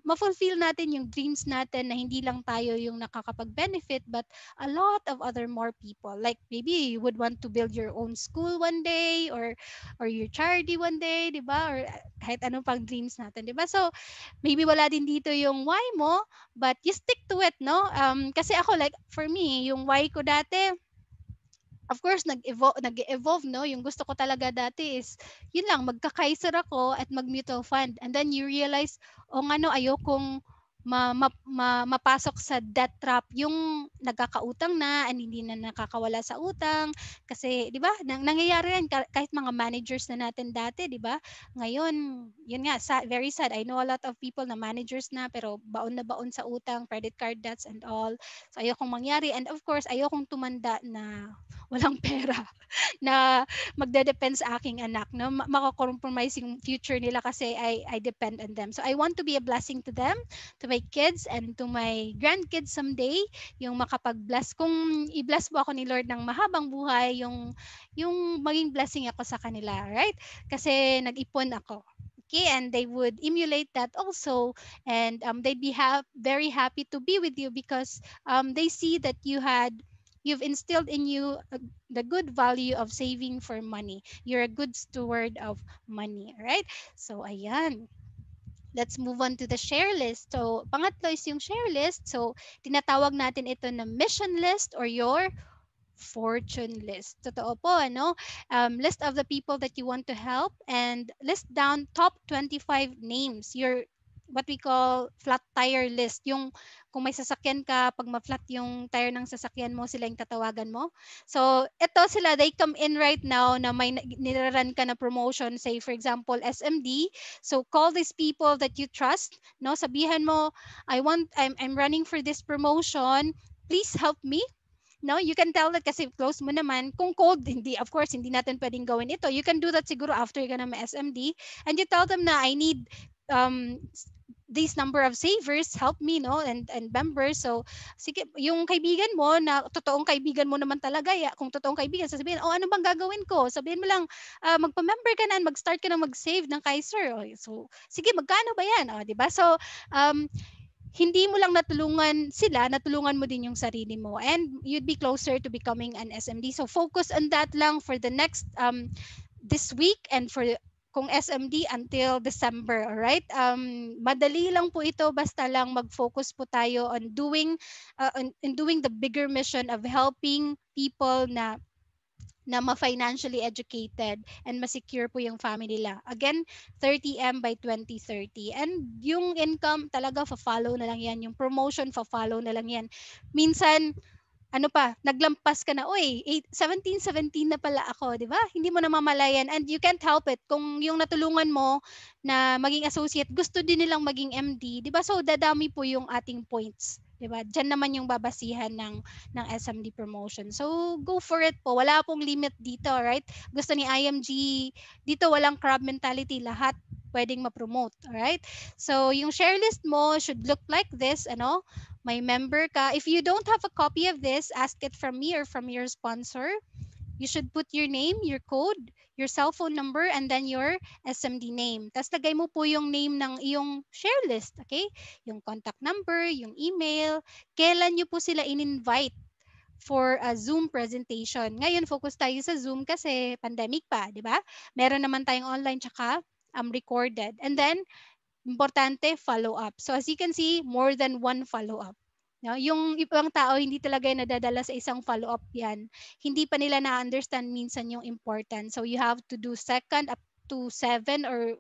ma-fulfill natin yung dreams natin na hindi lang tayo yung nakakapag-benefit, but a lot of other more people. Like maybe you would want to build your own school one day, or your charity one day, di ba? Or kahit anong pang dreams natin, di ba? So, maybe wala din dito yung why mo, but you stick to it, no? Kasi ako, like, for me, yung why ko dati, of course nag-evolve, no, yung gusto ko talaga dati is yun lang, magka-Kaiser ako at mag-mutual fund, and then you realize, o nga no, ayokong mapasok sa debt trap, yung nagkakautang na and hindi na nakakawala sa utang, kasi 'di ba nangyayari yan kahit mga managers na natin dati, 'di ba, ngayon yun nga, very sad. I know a lot of people na managers pero baon na baon sa utang, credit card debts and all. So ayokong mangyari, and of course ayokong tumanda na walang pera na magde-depend sa aking anak, no? Mako-compromise yung future nila kasi I depend on them. So I want to be a blessing to them, to my kids and to my grandkids someday, yung makapag-bless. Kung i-bless po ako ni Lord ng mahabang buhay, yung maging blessing ako sa kanila, right? Kasi nag-ipon ako. Okay, and they would emulate that also, and they'd be very happy to be with you because they see that you've instilled in you the good value of saving for money. You're a good steward of money, right? So, ayan. Let's move on to the share list. So, pangatlo is yung share list. So, tinatawag natin ito na mission list or your fortune list. Totoo po, ano? List of the people that you want to help and list down top 25 names. Your what we call flat tire list. Yung kung may sasakyan ka, pag ma-flat yung tire ng sasakyan mo, sila yung tatawagan mo. So, ito sila, they come in right now na may niraran ka na promotion, say for example, SMD. So, call these people that you trust, no? Sabihan mo, I'm running for this promotion. Please help me, no, you can tell that kasi close mo naman. Kung cold, hindi, of course, hindi natin pwedeng gawin ito. You can do that siguro after ka na may SMD. And you tell them na I need um, this number of savers, help me, no, and members. So, sige, yung kaibigan mo na totoong kaibigan mo naman talaga, kung totoong kaibigan, sasabihin, oh, ano bang gagawin ko? Sabihin mo lang, magpa-member ka na, mag-start ka na mag-save ng Kaiser. Oh, so, sige, magkano ba yan? Oh, di ba? So, um, hindi mo lang natulungan sila, natulungan mo din yung sarili mo. And you'd be closer to becoming an SMD. So focus on that lang for the next, this week and for kung SMD until December, alright? Madali lang po ito, basta lang mag-focus po tayo on doing the bigger mission of helping people na ma-financially educated and ma-secure po yung family nila. Again, 30M by 2030. And yung income talaga fa-follow na lang yan. Yung promotion fa-follow na lang yan. Minsan, ano pa, naglampas ka na, uy, 17 na pala ako, di ba? Hindi mo namamalayan and you can't help it. Kung yung natulungan mo na maging associate, gusto din nilang maging MD, di ba? So, dadami po yung ating points. Di ba? Diyan naman yung babasihan ng SMD promotion. So, go for it po. Wala pong limit dito, right? Gusto ni IMG, dito walang crab mentality. Lahat pwedeng ma-promote, alright? So, yung share list mo should look like this, ano? May member ka. If you don't have a copy of this, ask it from me or from your sponsor. You should put your name, your code, your cell phone number, and then your SMD name. Tapos lagay mo po yung name ng iyong share list, okay? Yung contact number, yung email, kailan nyo po sila in-invite for a Zoom presentation. Ngayon, focus tayo sa Zoom kasi pandemic pa, di ba? Meron naman tayong online tsaka recorded. And then, importante, follow-up. So as you can see, more than one follow-up. No? Yung ibang tao, hindi talaga yan nadadala sa isang follow-up yan. Hindi pa nila na-understand minsan yung importance. So you have to do second up to 7 or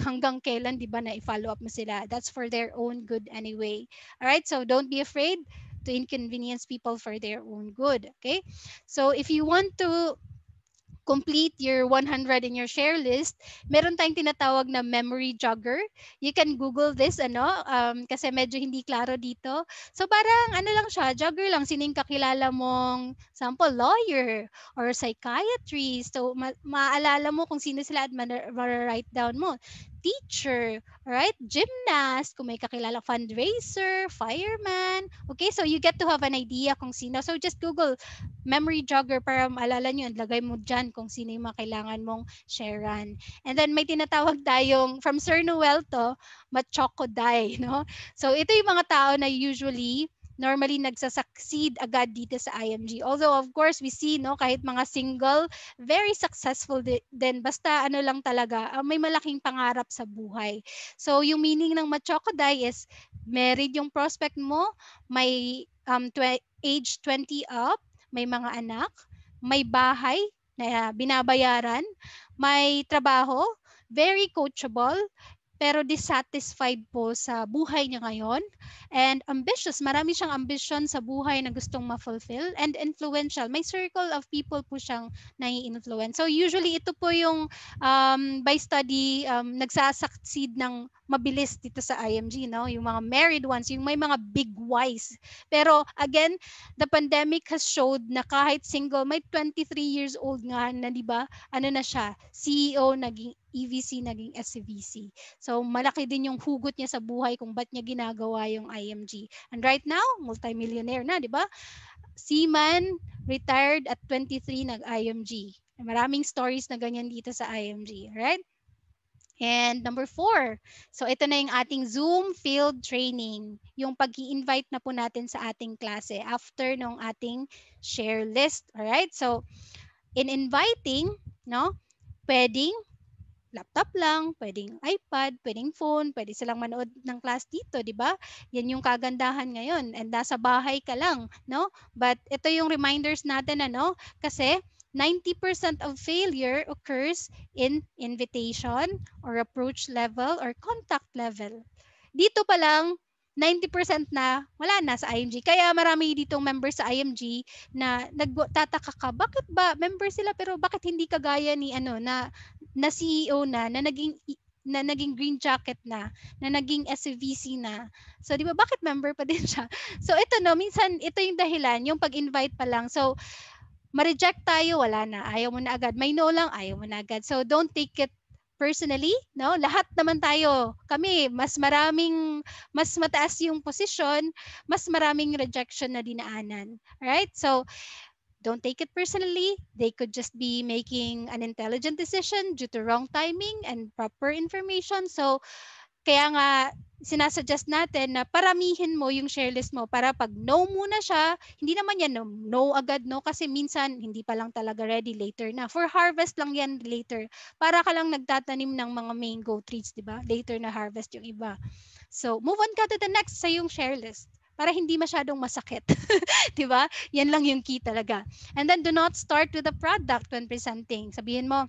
hanggang kailan, di ba, na i-follow up mo sila. That's for their own good anyway. Alright, so don't be afraid to inconvenience people for their own good. Okay? So if you want to complete your 100 in your share list, meron tayong tinatawag na memory jogger. You can Google this, kasi medyo hindi klaro dito. So parang ano lang siya, jogger lang, sining kakilala mong, sample, lawyer or psychiatrist. So maaalala mo kung sino sila at write down mo. Teacher, right? Gymnast, kung may kakilala, fundraiser, fireman. Okay, so you get to have an idea kung sino. So just Google memory jogger para maalala nyo, lagay mo dyan kung sino yung mga kailangan mong sharean. And then may tinatawag tayong, from Sir Noel to, machokodai, no? So ito yung mga tao na usually normally nagsasucceed agad dito sa IMG. Although of course we see, no, kahit mga single, very successful din. Basta ano lang talaga, may malaking pangarap sa buhay. So yung meaning ng machokodai is married yung prospect mo, may age 20 up, may mga anak, may bahay na binabayaran, may trabaho, very coachable, pero dissatisfied po sa buhay niya ngayon, and ambitious, marami siyang ambition sa buhay na gustong ma-fulfill, and influential, may circle of people po siyang nai-influence. So usually ito po yung by study nagsasucceed ng mabilis dito sa IMG, no? Yung mga married ones, yung may mga big whys. Pero again, the pandemic has showed na kahit single, may 23 years old nga na, di ba? Ano na siya, CEO, naging EVC, naging SVC. So malaki din yung hugot niya sa buhay kung ba't niya ginagawa yung IMG. And right now, multimillionaire na, di ba? Seaman, retired at 23, nag-IMG. Maraming stories na ganyan dito sa IMG, right? And number 4, so ito na yung ating Zoom field training. Yung pag-i-invite na po natin sa ating klase after ng ating share list. Alright? So, in inviting, no, pwedeng laptop lang, pwedeng iPad, pwedeng phone, pwede silang manood ng class dito, di ba? Yan yung kagandahan ngayon. And nasa bahay ka lang, no? But ito yung reminders natin, ano? Kasi 90% of failure occurs in invitation or approach level or contact level. Dito pa lang, 90% na wala na sa IMG. Kaya marami ditong members sa IMG na nagtataka ka, bakit ba member sila pero bakit hindi kagaya ni ano na CEO na naging green jacket na naging SVC na. So, di ba, bakit member pa din siya? So, ito no, minsan, ito yung dahilan, yung pag-invite pa lang. So, ma-reject tayo, wala na. Ayaw mo na agad. May no lang, ayaw mo na agad. So, don't take it personally, no? Lahat naman tayo. Kami, mas mataas yung position, mas maraming rejection na dinaanan. Right? So, don't take it personally. They could just be making an intelligent decision due to wrong timing and proper information. So, kaya nga, sinasuggest natin na paramihin mo yung share list mo para pag no muna siya, hindi naman yan no agad no kasi minsan hindi pa lang talaga ready, later na. For harvest lang yan later. Para ka lang nagtatanim ng mga mango trees, di ba? Later na harvest yung iba. So, move on ka to the next sa yung share list para hindi masyadong masakit. 'Di ba? Yan lang yung key talaga. And then do not start with the product when presenting. Sabihin mo,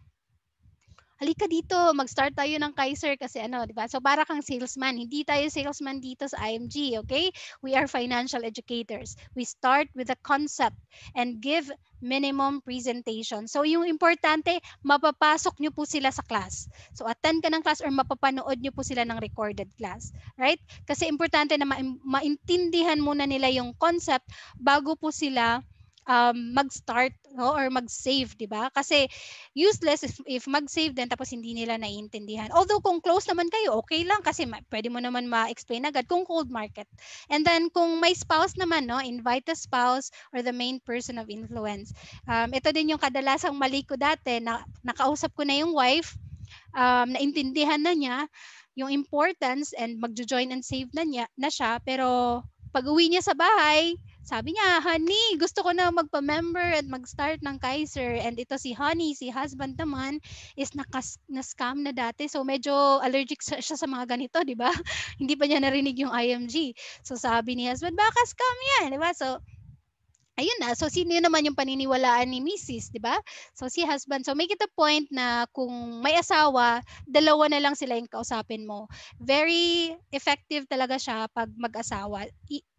halika dito, mag-start tayo ng Kaiser kasi ano, di ba? So para kang salesman. Hindi tayo salesman dito sa IMG, okay? We are financial educators. We start with the concept and give minimum presentation. So yung importante, mapapasok nyo po sila sa class. So attend ka ng class or mapapanood nyo po sila ng recorded class. Right? Kasi importante na maintindihan muna nila yung concept bago po sila mag-start no, or mag-save, di ba? Kasi useless if mag-save din tapos hindi nila naiintindihan. Although kung close naman kayo, okay lang kasi pwede mo naman ma-explain agad kung cold market. And then kung may spouse naman, no, invite the spouse or the main person of influence. Ito din yung kadalasang mali ko dati na nakausap ko na yung wife, naintindihan na niya yung importance and magjo-join and save na siya, pero pag-uwi niya sa bahay, sabi niya, honey, gusto ko na magpa-member at mag-start ng Kaiser. And ito si honey, si husband naman, is na-scam na dati. So medyo allergic siya sa mga ganito, di ba? Hindi pa niya narinig yung IMG. So sabi ni husband, baka scam yan, di ba? So ayun na. So, sino naman yung paniniwalaan ni Mrs., di ba? So, si husband. So, make it a point na kung may asawa, dalawa na lang sila yung kausapin mo. Very effective talaga siya pag mag-asawa.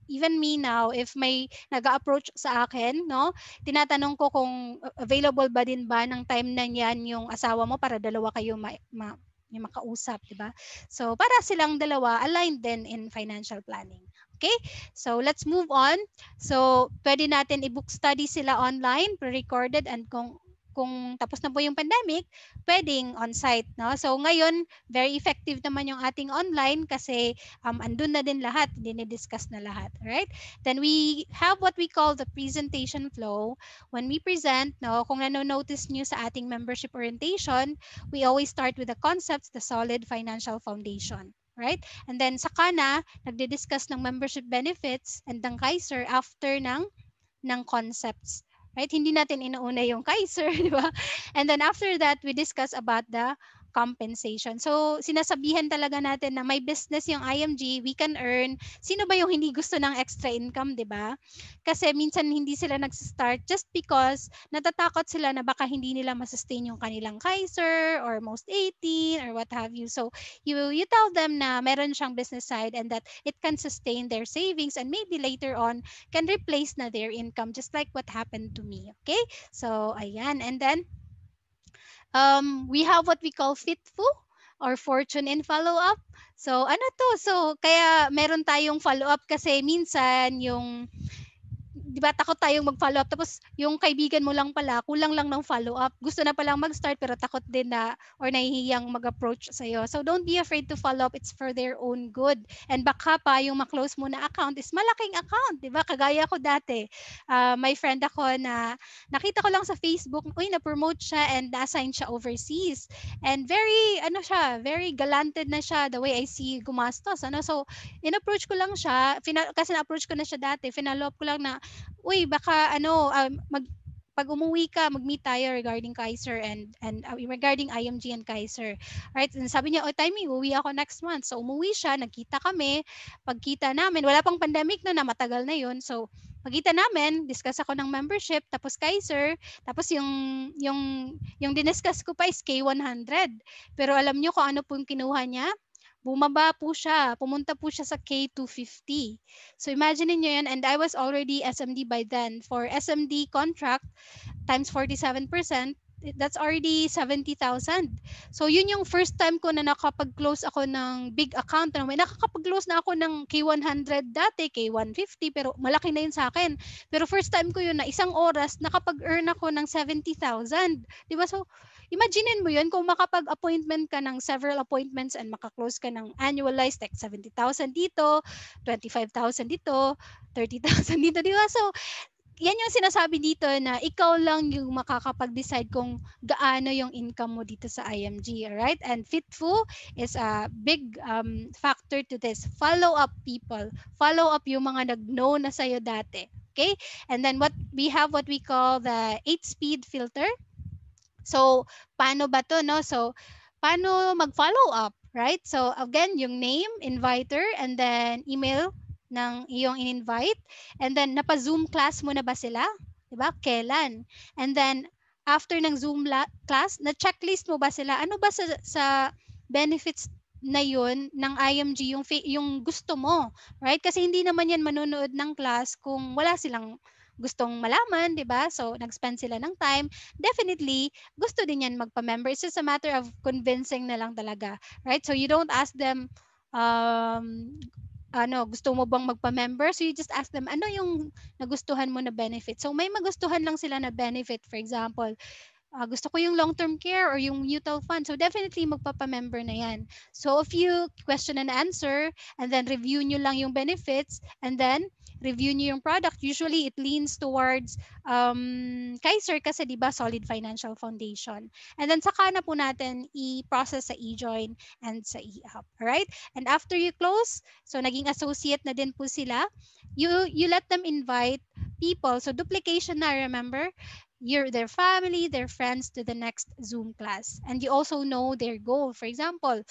Even me now, if may nag-approach sa akin, no, tinatanong ko kung available ba din ba ng time na yan yung asawa mo para dalawa kayo yung makausap, di ba? So, para silang dalawa aligned din in financial planning. Okay? So, let's move on. So, pwede natin i-book study sila online, pre-recorded, and kung tapos na po yung pandemic, pwedeng on-site. No? So, ngayon, very effective naman yung ating online kasi andun na din lahat, dinidiscuss na lahat. Right? Then, we have what we call the presentation flow. When we present, no, kung nanonotice nyo sa ating membership orientation, we always start with the concepts, the solid financial foundation. Right? And then saka na nagdi-discuss ng membership benefits and ng Kaiser after ng concepts. Right? Hindi natin inuuna yung Kaiser, di ba? And then after that, we discuss about the compensation. So, sinasabihan talaga natin na may business yung IMG, we can earn. Sino ba yung hindi gusto ng extra income, di ba? Kasi minsan hindi sila nag-start just because natatakot sila na baka hindi nila masustain yung kanilang Kaiser or Most 18 or what have you. So, you tell them na meron siyang business side and that it can sustain their savings and maybe later on can replace na their income just like what happened to me. Okay? So, ayan. And then, we have what we call FitFu or fortune in follow-up. So, ano to? So, kaya meron tayong follow-up kasi minsan yung 'di ba takot tayong mag-follow up tapos yung kaibigan mo lang pala kulang lang ng follow up. Gusto na palang mag-start pero takot din na or nahihiyang mag-approach sa iyo. So don't be afraid to follow up. It's for their own good. And baka pa yung ma-close mo na account is malaking account, 'di ba? Kagaya ko dati. May friend ako na nakita ko lang sa Facebook, uy, na-promote siya and na-assign siya overseas. And very ano siya, very galanted na siya the way I see gumastos. Ano? So in-approach ko lang siya, kasi na-approach ko na siya dati. Finalo up ko lang na uy, baka ano, pag umuwi ka, mag-meet tayo regarding Kaiser and regarding IMG and Kaiser. Right? And sabi niya, oh, timing, uwi ako next month. So, umuwi siya, nagkita kami. Pagkita namin, wala pang pandemic na matagal na yun. So, pagkita namin, discuss ako ng membership, tapos Kaiser, tapos yung diniscuss ko pa is K100. Pero alam niyo kung ano po yung kinuha niya? Bumaba po siya, pumunta po siya sa K250. So imagine niyo yan, and I was already SMD by then. For SMD contract times 47%, that's already 70,000. So yun yung first time ko na nakapag-close ako ng big account. May nakakapag-close na ako ng K100 dati, K150, pero malaki na yun sa akin. Pero first time ko yun na isang oras nakapag-earn ako ng 70,000. Diba? So imaginein mo yun kung makapag-appointment ka ng several appointments and makaklose ka ng annualized like 70,000 dito, 25,000 dito, 30,000 dito, di ba? So, yan yung sinasabi dito na ikaw lang yung makakapag-decide kung gaano yung income mo dito sa IMG, alright? And FitFu is a big factor to this. Follow up people. Follow up yung mga nag-know na sa'yo dati. Okay? And then we have what we call the 8-speed filter. So, paano ba to, no? So, paano mag-follow up, right? So, again, yung name, inviter, and then email ng iyong in-invite. And then, napa-Zoom class mo na ba sila? Diba? Kailan? And then, after ng Zoom class, na-checklist mo ba sila? Ano ba sa benefits na yun ng IMG yung gusto mo, right? Kasi hindi naman yan manonood ng class kung wala silang gustong malaman, 'di ba? So nag-spend sila ng time. Definitely gusto din yan magpa-member. It's just a matter of convincing na lang talaga, right? So you don't ask them gusto mo bang magpa-member? So you just ask them, ano yung nagustuhan mo na benefit? So may magustuhan lang sila na benefit. For example, gusto ko yung long-term care or yung mutual fund. So definitely magpapa-member na yan. So if you question and answer and then review nyo lang yung benefits and then review nyo yung product, usually it leans towards Kaiser kasi di ba solid financial foundation. And then saka na po natin i-process sa eJoin and sa eApp. Alright? And after you close, so naging associate na din po sila, you let them invite people. So duplication na, remember? Their family, their friends to the next Zoom class. And you also know their goal. For example,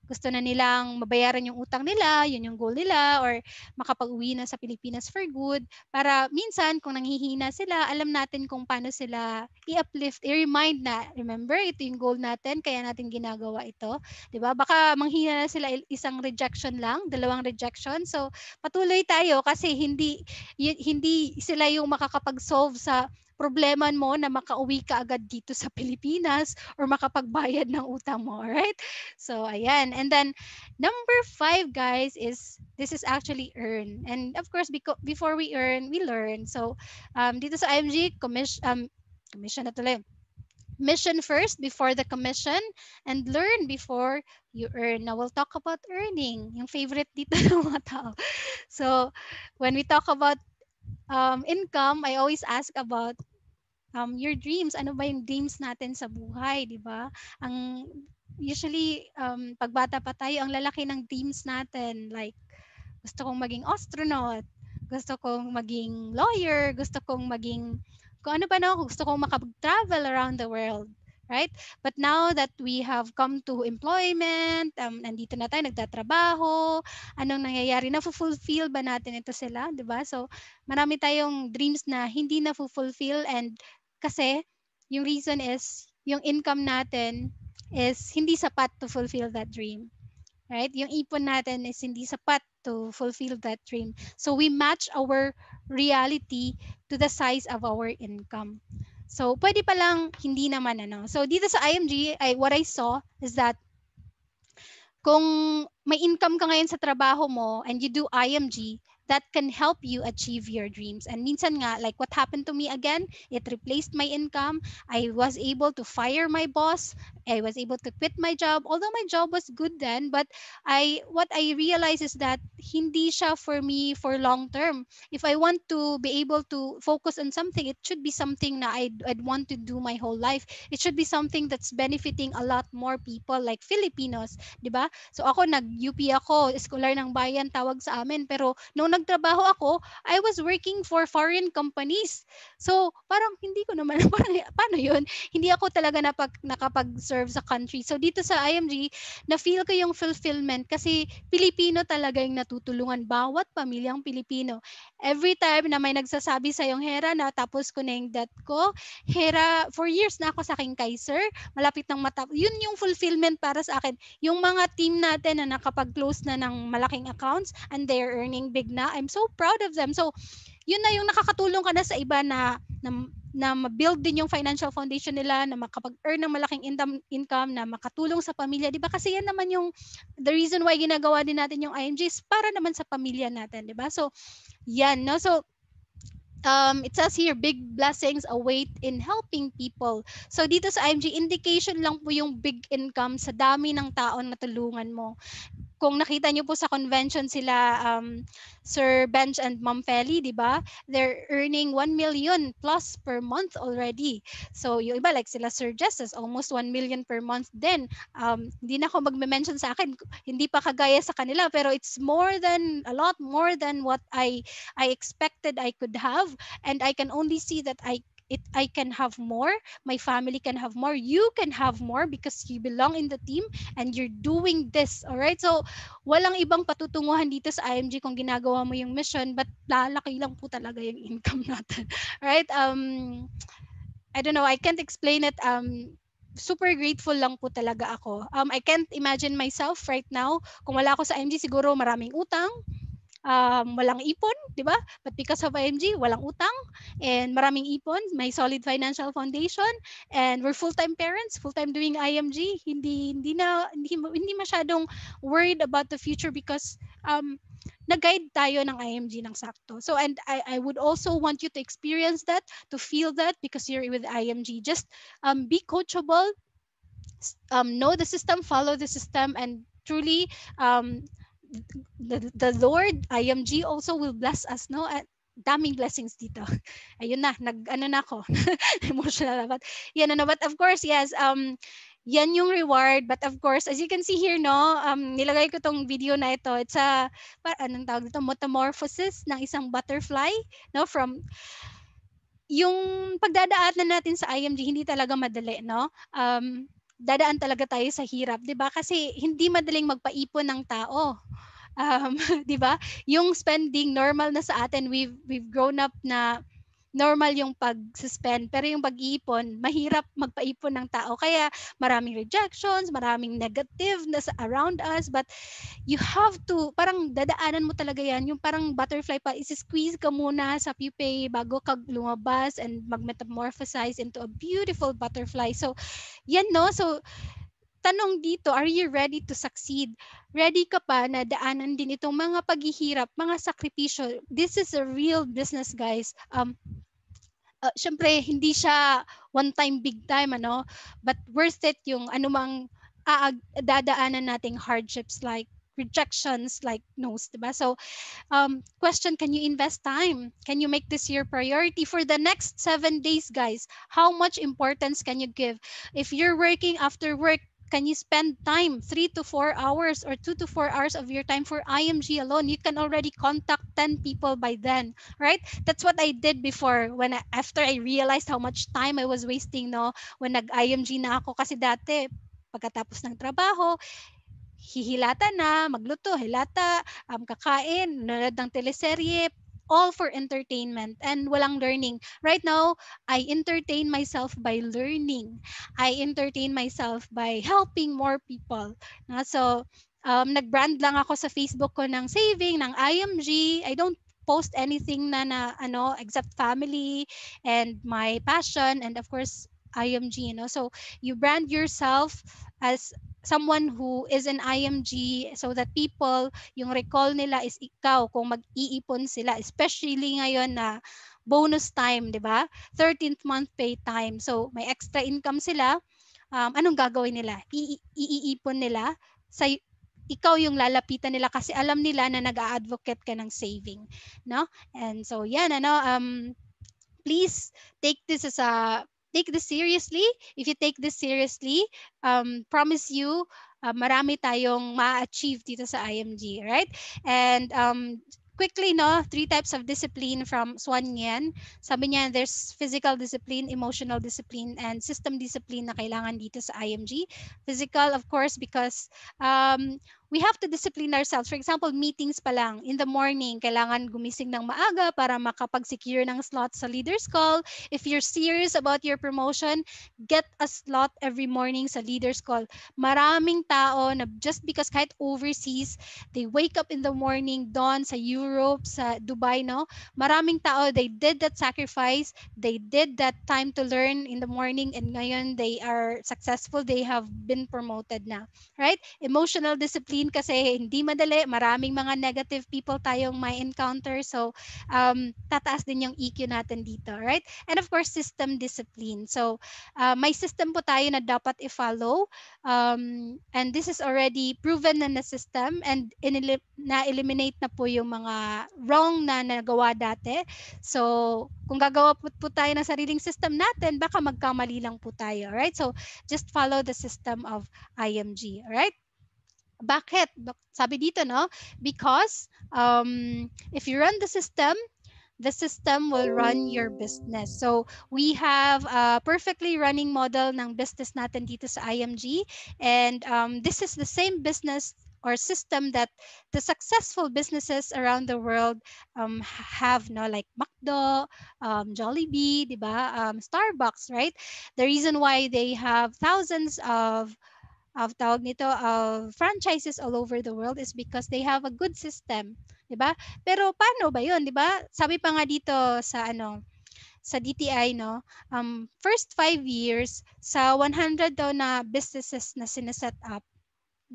gusto na nilang mabayaran yung utang nila, yun yung goal nila, or makapag-uwi na sa Pilipinas for good. Para minsan, kung nanghihina sila, alam natin kung paano sila i-uplift, i-remind na, remember, ito yung goal natin, kaya natin ginagawa ito. 'Di ba? Baka manghina na sila isang rejection lang, dalawang rejection. So, patuloy tayo kasi hindi sila yung makakapag-solve sa problema mo na makauwi ka agad dito sa Pilipinas or makapagbayad ng utang mo, right? So, ayan. And then, number 5, guys, this is actually earn. And of course, before we earn, we learn. So, dito sa IMG, commission na tuloy. Mission first before the commission and learn before you earn. Now, we'll talk about earning, yung favorite dito ng mga tao. So, when we talk about income, I always ask about your dreams. Ano ba yung dreams natin sa buhay, di ba? Usually, pagbata pa tayo, ang lalaki ng dreams natin. Like, gusto kong maging astronaut, gusto kong maging lawyer, gusto kong maging, kung ano pa na ako, gusto kong makapag-travel around the world. right? But now that we have come to employment, nandito na tayo, nagtatrabaho, anong nangyayari? Na-fulfill ba natin ito sila, di ba? So, marami tayong dreams na hindi na-fulfill and kasi yung reason is yung income natin is hindi sapat to fulfill that dream, right? Yung ipon natin is hindi sapat to fulfill that dream. So we match our reality to the size of our income. So pwede pa lang hindi naman ano. So dito sa IMG, what I saw is that kung may income ka ngayon sa trabaho mo and you do IMG, that can help you achieve your dreams. And minsan nga, like what happened to me again, it replaced my income. I was able to fire my boss. I was able to quit my job. Although my job was good then, but what I realized is that hindi siya for me for long term. If I want to be able to focus on something, it should be something na I'd want to do my whole life. It should be something that's benefiting a lot more people like Filipinos, 'di ba? So ako nag-UP ako, Scholar ng Bayan tawag sa amin, pero nung nagtrabaho ako, I was working for foreign companies. So parang hindi ko naman parang paano 'yun? Hindi ako talaga nakapag-serve sa country. So dito sa IMG, na feel ko yung fulfillment kasi Pilipino talaga yung natutulungan bawat pamilyang Pilipino. Every time na may nagsasabi sa yung Hera na tapos ko na yung debt ko, Hera, 4 years na ako sa aking Kaiser, malapit ng matapos. Yun yung fulfillment para sa akin. Yung mga team natin na nakapag-close na ng malaking accounts and they're earning big na, I'm so proud of them. So, yun na yung nakakatulong ka na sa iba na ma-build din yung financial foundation nila, na makapag-earn ng malaking income, na makatulong sa pamilya. Di ba? Kasi yan naman yung the reason why ginagawa din natin yung IMGs para naman sa pamilya natin. Di ba? So, yan. No? So, it says here, big blessings await in helping people. So dito sa IMG, indication lang po yung big income sa dami ng taon na tulungan mo. Kung nakita niyo po sa convention sila, Sir Bench and Ma'am Feli, di ba? They're earning 1 million plus per month already. So yung iba like sila Sir Justice, almost 1 million per month din. Hindi na ako magme-mention sa akin, hindi pa kagaya sa kanila, pero it's a lot more than what I expected I could have. And I can only see that I can have more, my family can have more, you can have more because you belong in the team and you're doing this. All right? So walang ibang patutunguhan dito sa IMG kung ginagawa mo yung mission, but lalaki lang po talaga yung income natin. Right? I don't know, I can't explain it. Super grateful lang po talaga ako. I can't imagine myself right now kung wala ako sa IMG, siguro maraming utang, walang ipon, di ba? But because of IMG, walang utang and maraming ipon, may solid financial foundation, and we're full-time parents, full-time doing IMG. Hindi masyadong worried about the future because nag-guide tayo ng IMG ng sakto. So and I would also want you to experience that, to feel that because you're with IMG. Just be coachable, know the system, follow the system, and truly um, the Lord, IMG also will bless us, no? At daming blessings dito. Ayun na, ano na ako. Emotional na. But, yan, ano, but of course, yes, yan yung reward. But of course, as you can see here, no, nilagay ko tong video na ito. It's anong tawag dito? Metamorphosis ng isang butterfly, no? From, yung pagdadaanan natin sa IMG, hindi talaga madali, no? Dadaan talaga tayo sa hirap, 'di ba? Kasi hindi madaling magpaipon ng tao. 'Di ba? Yung spending normal na sa atin, we've grown up na normal yung pag-spend, pero yung pag-iipon, mahirap magpaipon ng tao. Kaya maraming rejections, maraming negative na around us, but you have to, parang dadaanan mo talaga yan, yung parang butterfly pa, isi-squeeze ka muna sa pupae bago ka lumabas and mag-metamorphosize into a beautiful butterfly. So, yan no? So, tanong dito, are you ready to succeed? Ready ka pa na daanan din itong mga paghihirap, mga sakripisyo? This is a real business, guys. Syempre, hindi siya one time, big time, ano? But worth it yung anumang dadaanan nating hardships like rejections, like no's, diba? So, question, can you invest time? Can you make this your priority for the next 7 days, guys? How much importance can you give? If you're working after work, can you spend time 3 to 4 hours or 2 to 4 hours of your time for IMG alone? You can already contact 10 people by then, right? That's what I did before after I realized how much time I was wasting, no, when nag-IMG na ako. Kasi dati pagkatapos ng trabaho, hihilata na, magluto, hilata, kakain, nanonood ng teleserye, all for entertainment and walang learning. Right now, I entertain myself by learning. I entertain myself by helping more people. So, nag-brand lang ako sa Facebook ko ng saving, ng IMG. I don't post anything na ano, except family and my passion and of course IMG, so you brand yourself as someone who is an IMG so that people, yung recall nila is ikaw kung mag-iipon sila, especially ngayon na bonus time, di ba? 13th month pay time. So, may extra income sila. Anong gagawin nila? Iipon nila sa ikaw yung lalapitan nila kasi alam nila na nag-a-advocate ka ng saving, no? And so, yan, please take this as a take this seriously. If you take this seriously, promise you, marami tayong ma-achieve dito sa IMG, right? And quickly, no, 3 types of discipline from Swan Yan. Sabi niya, there's physical discipline, emotional discipline, and system discipline na kailangan dito sa IMG. Physical, of course, because we have to discipline ourselves. For example, meetings pa lang. In the morning, kailangan gumising ng maaga para makapag-secure ng slot sa leaders call. If you're serious about your promotion, get a slot every morning sa leaders call. Maraming tao na just because kahit overseas, they wake up in the morning doon sa Europe, sa Dubai, no? Maraming tao, they did that sacrifice. They did that time to learn in the morning and ngayon they are successful. They have been promoted na. Right? Emotional discipline kasi hindi madali. Maraming mga negative people tayong may encounter. So, tataas din yung EQ natin dito. Right? And of course, system discipline. So, may system po tayo na dapat i-follow. And this is already proven na system and na-eliminate na po yung mga wrong na nagawa dati. So, kung gagawa po tayo ng sariling system natin, baka magkamali lang po tayo. Right? So, just follow the system of IMG. Alright? Bakit? Sabi dito, no? Because if you run the system will run your business. So, we have a perfectly running model ng business natin dito sa IMG. And this is the same business or system that the successful businesses around the world have, no, like McDo, Jollibee, diba? Starbucks, right? The reason why they have thousands of franchises all over the world is because they have a good system, 'di ba? Pero paano ba 'yun, 'di ba? Sabi pa nga dito sa DTI, no, first 5 years sa 100 daw na businesses na sineset up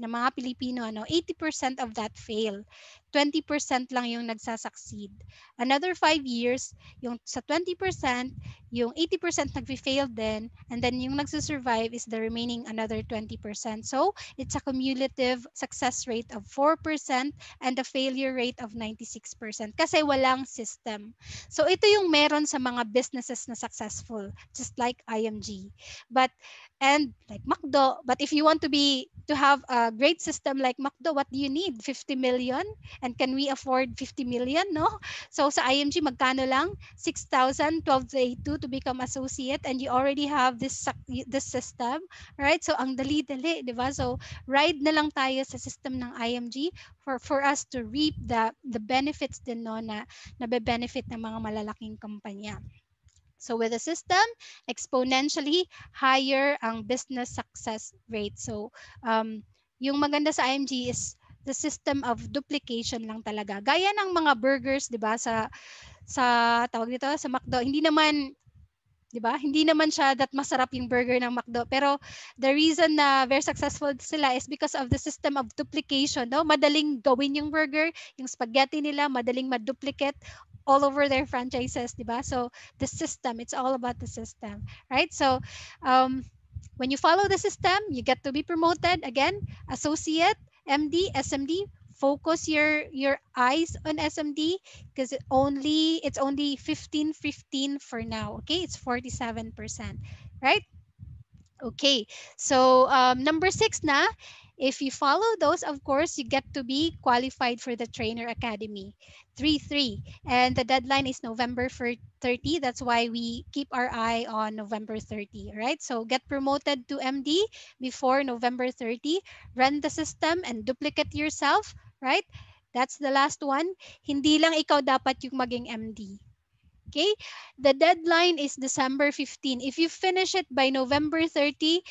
ng mga Pilipino, 80% of that fail. 20% lang yung nagsasucceed. Another 5 years, yung sa 20%, yung 80% nag-fail din, and then yung nagsusurvive is the remaining another 20%. So, it's a cumulative success rate of 4% and a failure rate of 96% kasi walang system. So, ito yung meron sa mga businesses na successful, just like IMG. And like McDo, but if you want to have a great system like McDo, what do you need? 50 million? And can we afford 50 million, no? So sa IMG, magkano lang? 6,000, 12,200 to become associate and you already have this system, right? So ang dali-dali, di ba? So ride na lang tayo sa system ng IMG for us to reap the benefits din, no, na nabe-benefit ng mga malalaking kumpanya. So with the system, exponentially higher ang business success rate. So yung maganda sa IMG is the system of duplication lang talaga. Gaya ng mga burgers, 'di ba, sa tawag dito sa McDo, hindi naman 'di ba? Hindi naman siya that masarap yung burger ng McDo, pero the reason na very successful sila is because of the system of duplication, no? Madaling gawin yung burger, yung spaghetti nila madaling ma-duplicate all over their franchises, 'di ba? So the system, it's all about the system, right? So when you follow the system, you get to be promoted again, associate, MD, SMD. Focus your eyes on SMD because it's only 15 for now. Okay, it's 47%, right? Okay, so number six na, if you follow those, of course, you get to be qualified for the Trainer Academy. 3-3. And the deadline is November 30. That's why we keep our eye on November 30, right? So get promoted to MD before November 30. Run the system and duplicate yourself, right? That's the last one. Hindi lang ikaw dapat yung maging MD. Okay? The deadline is December 15. If you finish it by November 30,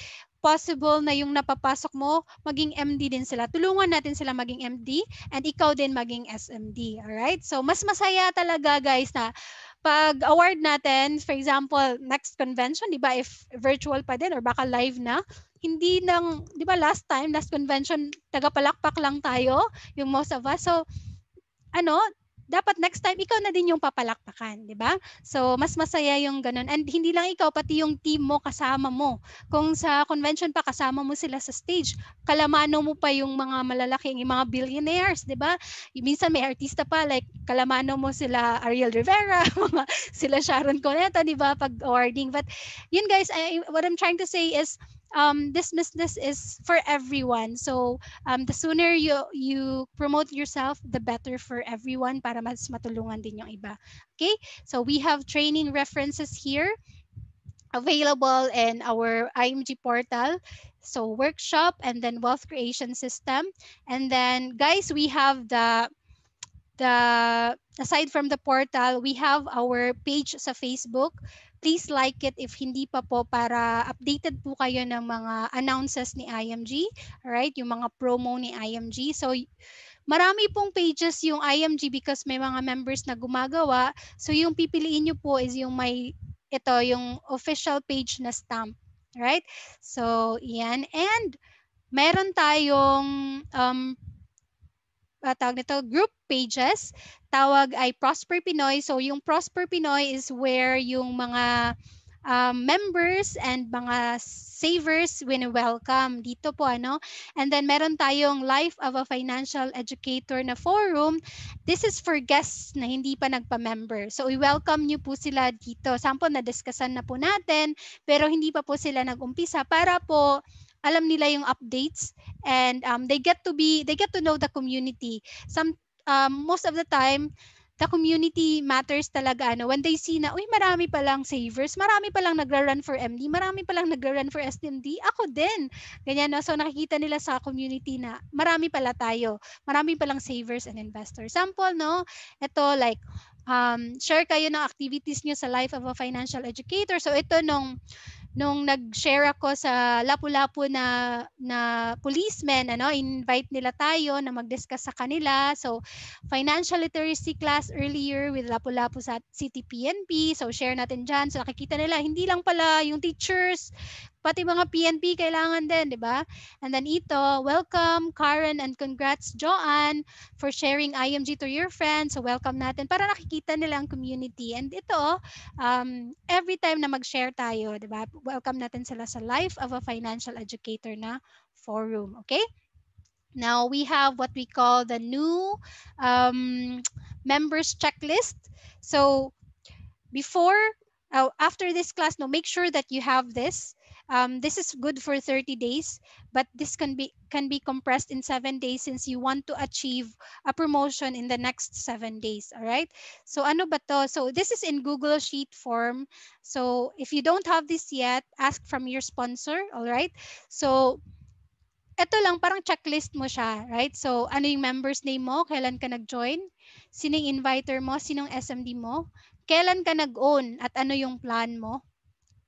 possible na yung napapasok mo, maging MD din sila. Tulungan natin sila maging MD and ikaw din maging SMD. Alright? So, mas masaya talaga guys na pag award natin, for example, next convention, di ba, if virtual pa din or baka live na, hindi nang, di ba, last convention, tagapalakpak lang tayo, yung most of us. So, ano, dapat next time ikaw na din yung papalakpakan, 'di ba? So mas masaya yung ganun. And hindi lang ikaw, pati yung team mo kasama mo. Kung sa convention pa kasama mo sila sa stage, kalamano mo pa yung mga malalaking, yung mga billionaires, 'di ba? Minsan may artista pa like kalamano mo sila Ariel Rivera, mga sila Sharon Cuneta, 'di ba? Pag awarding. But yun guys, what I'm trying to say is this business is for everyone. So the sooner you promote yourself, the better for everyone para mas matulungan din yung iba. Okay? So we have training references here available in our IMG portal. So workshop and then wealth creation system. And then guys, we have the aside from the portal, we have our page sa Facebook. Please like it if hindi pa po para updated po kayo ng mga announces ni IMG, alright, yung mga promo ni IMG. So marami pong pages yung IMG because may mga members na gumagawa. So yung pipiliin nyo po is yung may ito, yung official page na stamp. Right? So, yan. And meron tayong tawag nito, group pages. Tawag ay Prosper Pinoy. So yung Prosper Pinoy is where yung mga members and mga savers wini-welcome dito po ano. And then meron tayong Life of a Financial Educator na forum. This is for guests na hindi pa nagpa-member. So i-welcome niyo po sila dito. Sample na discussan na po natin pero hindi pa po sila nag-umpisa para po alam nila yung updates and they get to know the community. Most of the time the community matters talaga ano when they see na uy marami pa lang savers, marami pa lang nagra-run for MD, marami pa lang nagra-run for SMD, ako din. Ganyan no. So nakikita nila sa community na marami pala tayo. Marami pa lang savers and investors. Sample no, ito like share kayo ng activities niyo sa Life of a Financial Educator. So ito nung nag-share ako sa Lapu-Lapu na policemen, ano, invite nila tayo na mag-discuss sa kanila. So, financial literacy class earlier with Lapu-Lapu sa City PNP. So, share natin dyan. So, nakikita nila, hindi lang pala yung teachers, pati mga PNP kailangan din, di ba? And then ito, welcome Karen and congrats Joanne for sharing IMG to your friends. So, welcome natin para nakikita nila ang community. And ito, every time na mag-share tayo, di ba? Welcome natin sila sa Life of a Financial Educator na forum. Okay? Now, we have what we call the new members checklist. So, before, after this class, no, make sure that you have this. This is good for 30 days, but this can be compressed in 7 days since you want to achieve a promotion in the next 7 days. All right. So ano ba to? So this is in Google Sheet form. So if you don't have this yet, ask from your sponsor. All right. So ito lang, parang checklist mo siya, right? So, ano yung members name mo? Kailan ka nag-join? Sinong inviter mo? Sinong SMD mo? Kailan ka nag-own? At ano yung plan mo?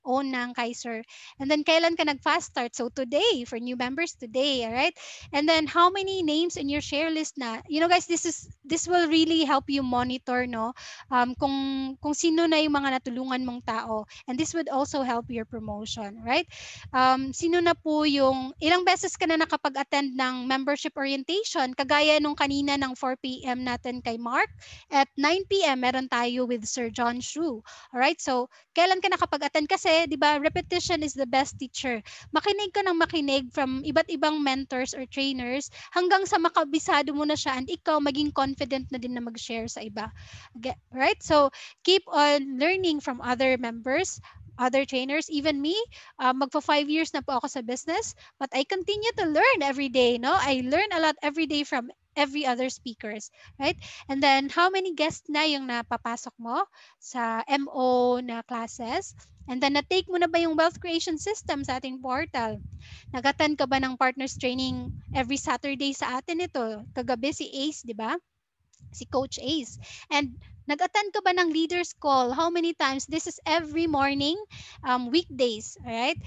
Own ng Kaiser. And then kailan ka nag-fast start? So today, for new members today, all right? And then how many names in your share list na? You know guys, this will really help you monitor no kung sino na yung mga natulungan mong tao. And this would also help your promotion, right? Sino na po yung ilang beses ka na nakapag-attend ng membership orientation kagaya nung kanina ng 4 p.m. natin kay Mark at 9 p.m. meron tayo with Sir John Shu. All right? So kailan ka nakapag-attend kasi 'di ba repetition is the best teacher. Makinig ka ng makinig from iba't ibang mentors or trainers hanggang sa makabisado mo na siya and ikaw maging confident na din na mag-share sa iba. Right? So keep on learning from other members. other trainers, even me, magpa 5 years na po ako sa business, but I continue to learn every day, no? I learn a lot every day from every other speakers, right? And then, how many guests na yung napapasok mo sa MO na classes? And then, na-take mo na ba yung wealth creation system sa ating portal? Nag-attend ka ba ng partners training every Saturday sa atin ito? Kagabi si Ace, di ba? Si Coach Ace. And nag-attend ka ba ng leaders call? How many times? This is every morning, weekdays, right?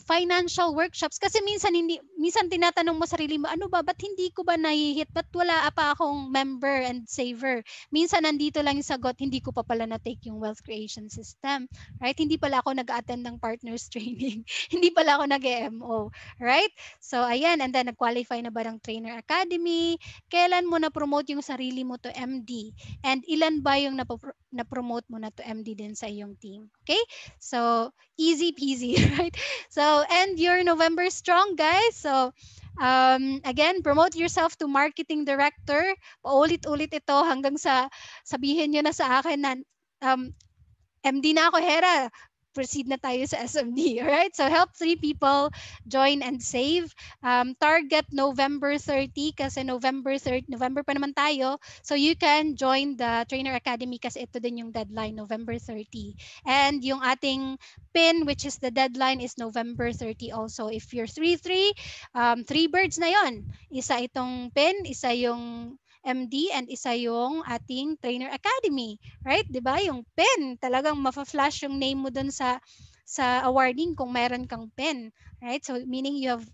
Financial workshops. Kasi minsan tinatanong mo sarili mo, ano ba, ba't hindi ko ba nahihit? Ba't wala pa akong member and saver? Minsan nandito lang yung sagot, hindi ko pa pala na-take yung wealth creation system, right? Hindi pala ako nag-attend ng partners training. Hindi pala ako nag-MO, right? So, ayan. And then, nag-qualify na ba ng Trainer Academy? Kailan mo na-promote yung sarili mo to MD? And ilan ba yung na-promote mo na to MD din sa iyong team? Okay? So, easy peasy, right? So, and you're November strong, guys. So, again, promote yourself to marketing director. Paulit-ulit ito hanggang sa sabihin nyo na sa akin na um, MD na ako, Hera. Proceed na tayo sa SMD. Alright? So, help 3 people join and save. Target November 30 kasi November 30, November pa naman tayo. So, you can join the Trainer Academy kasi ito din yung deadline, November 30. And yung ating pin, which is the deadline, is November 30 also. If you're 3-3, 3 birds na yon. Isa itong pin, isa yung MD, and isa yung ating Trainer Academy. Right? 'Di ba? Yung pen, talagang mafa-flash yung name mo dun sa awarding kung meron kang pen. Right? So meaning you have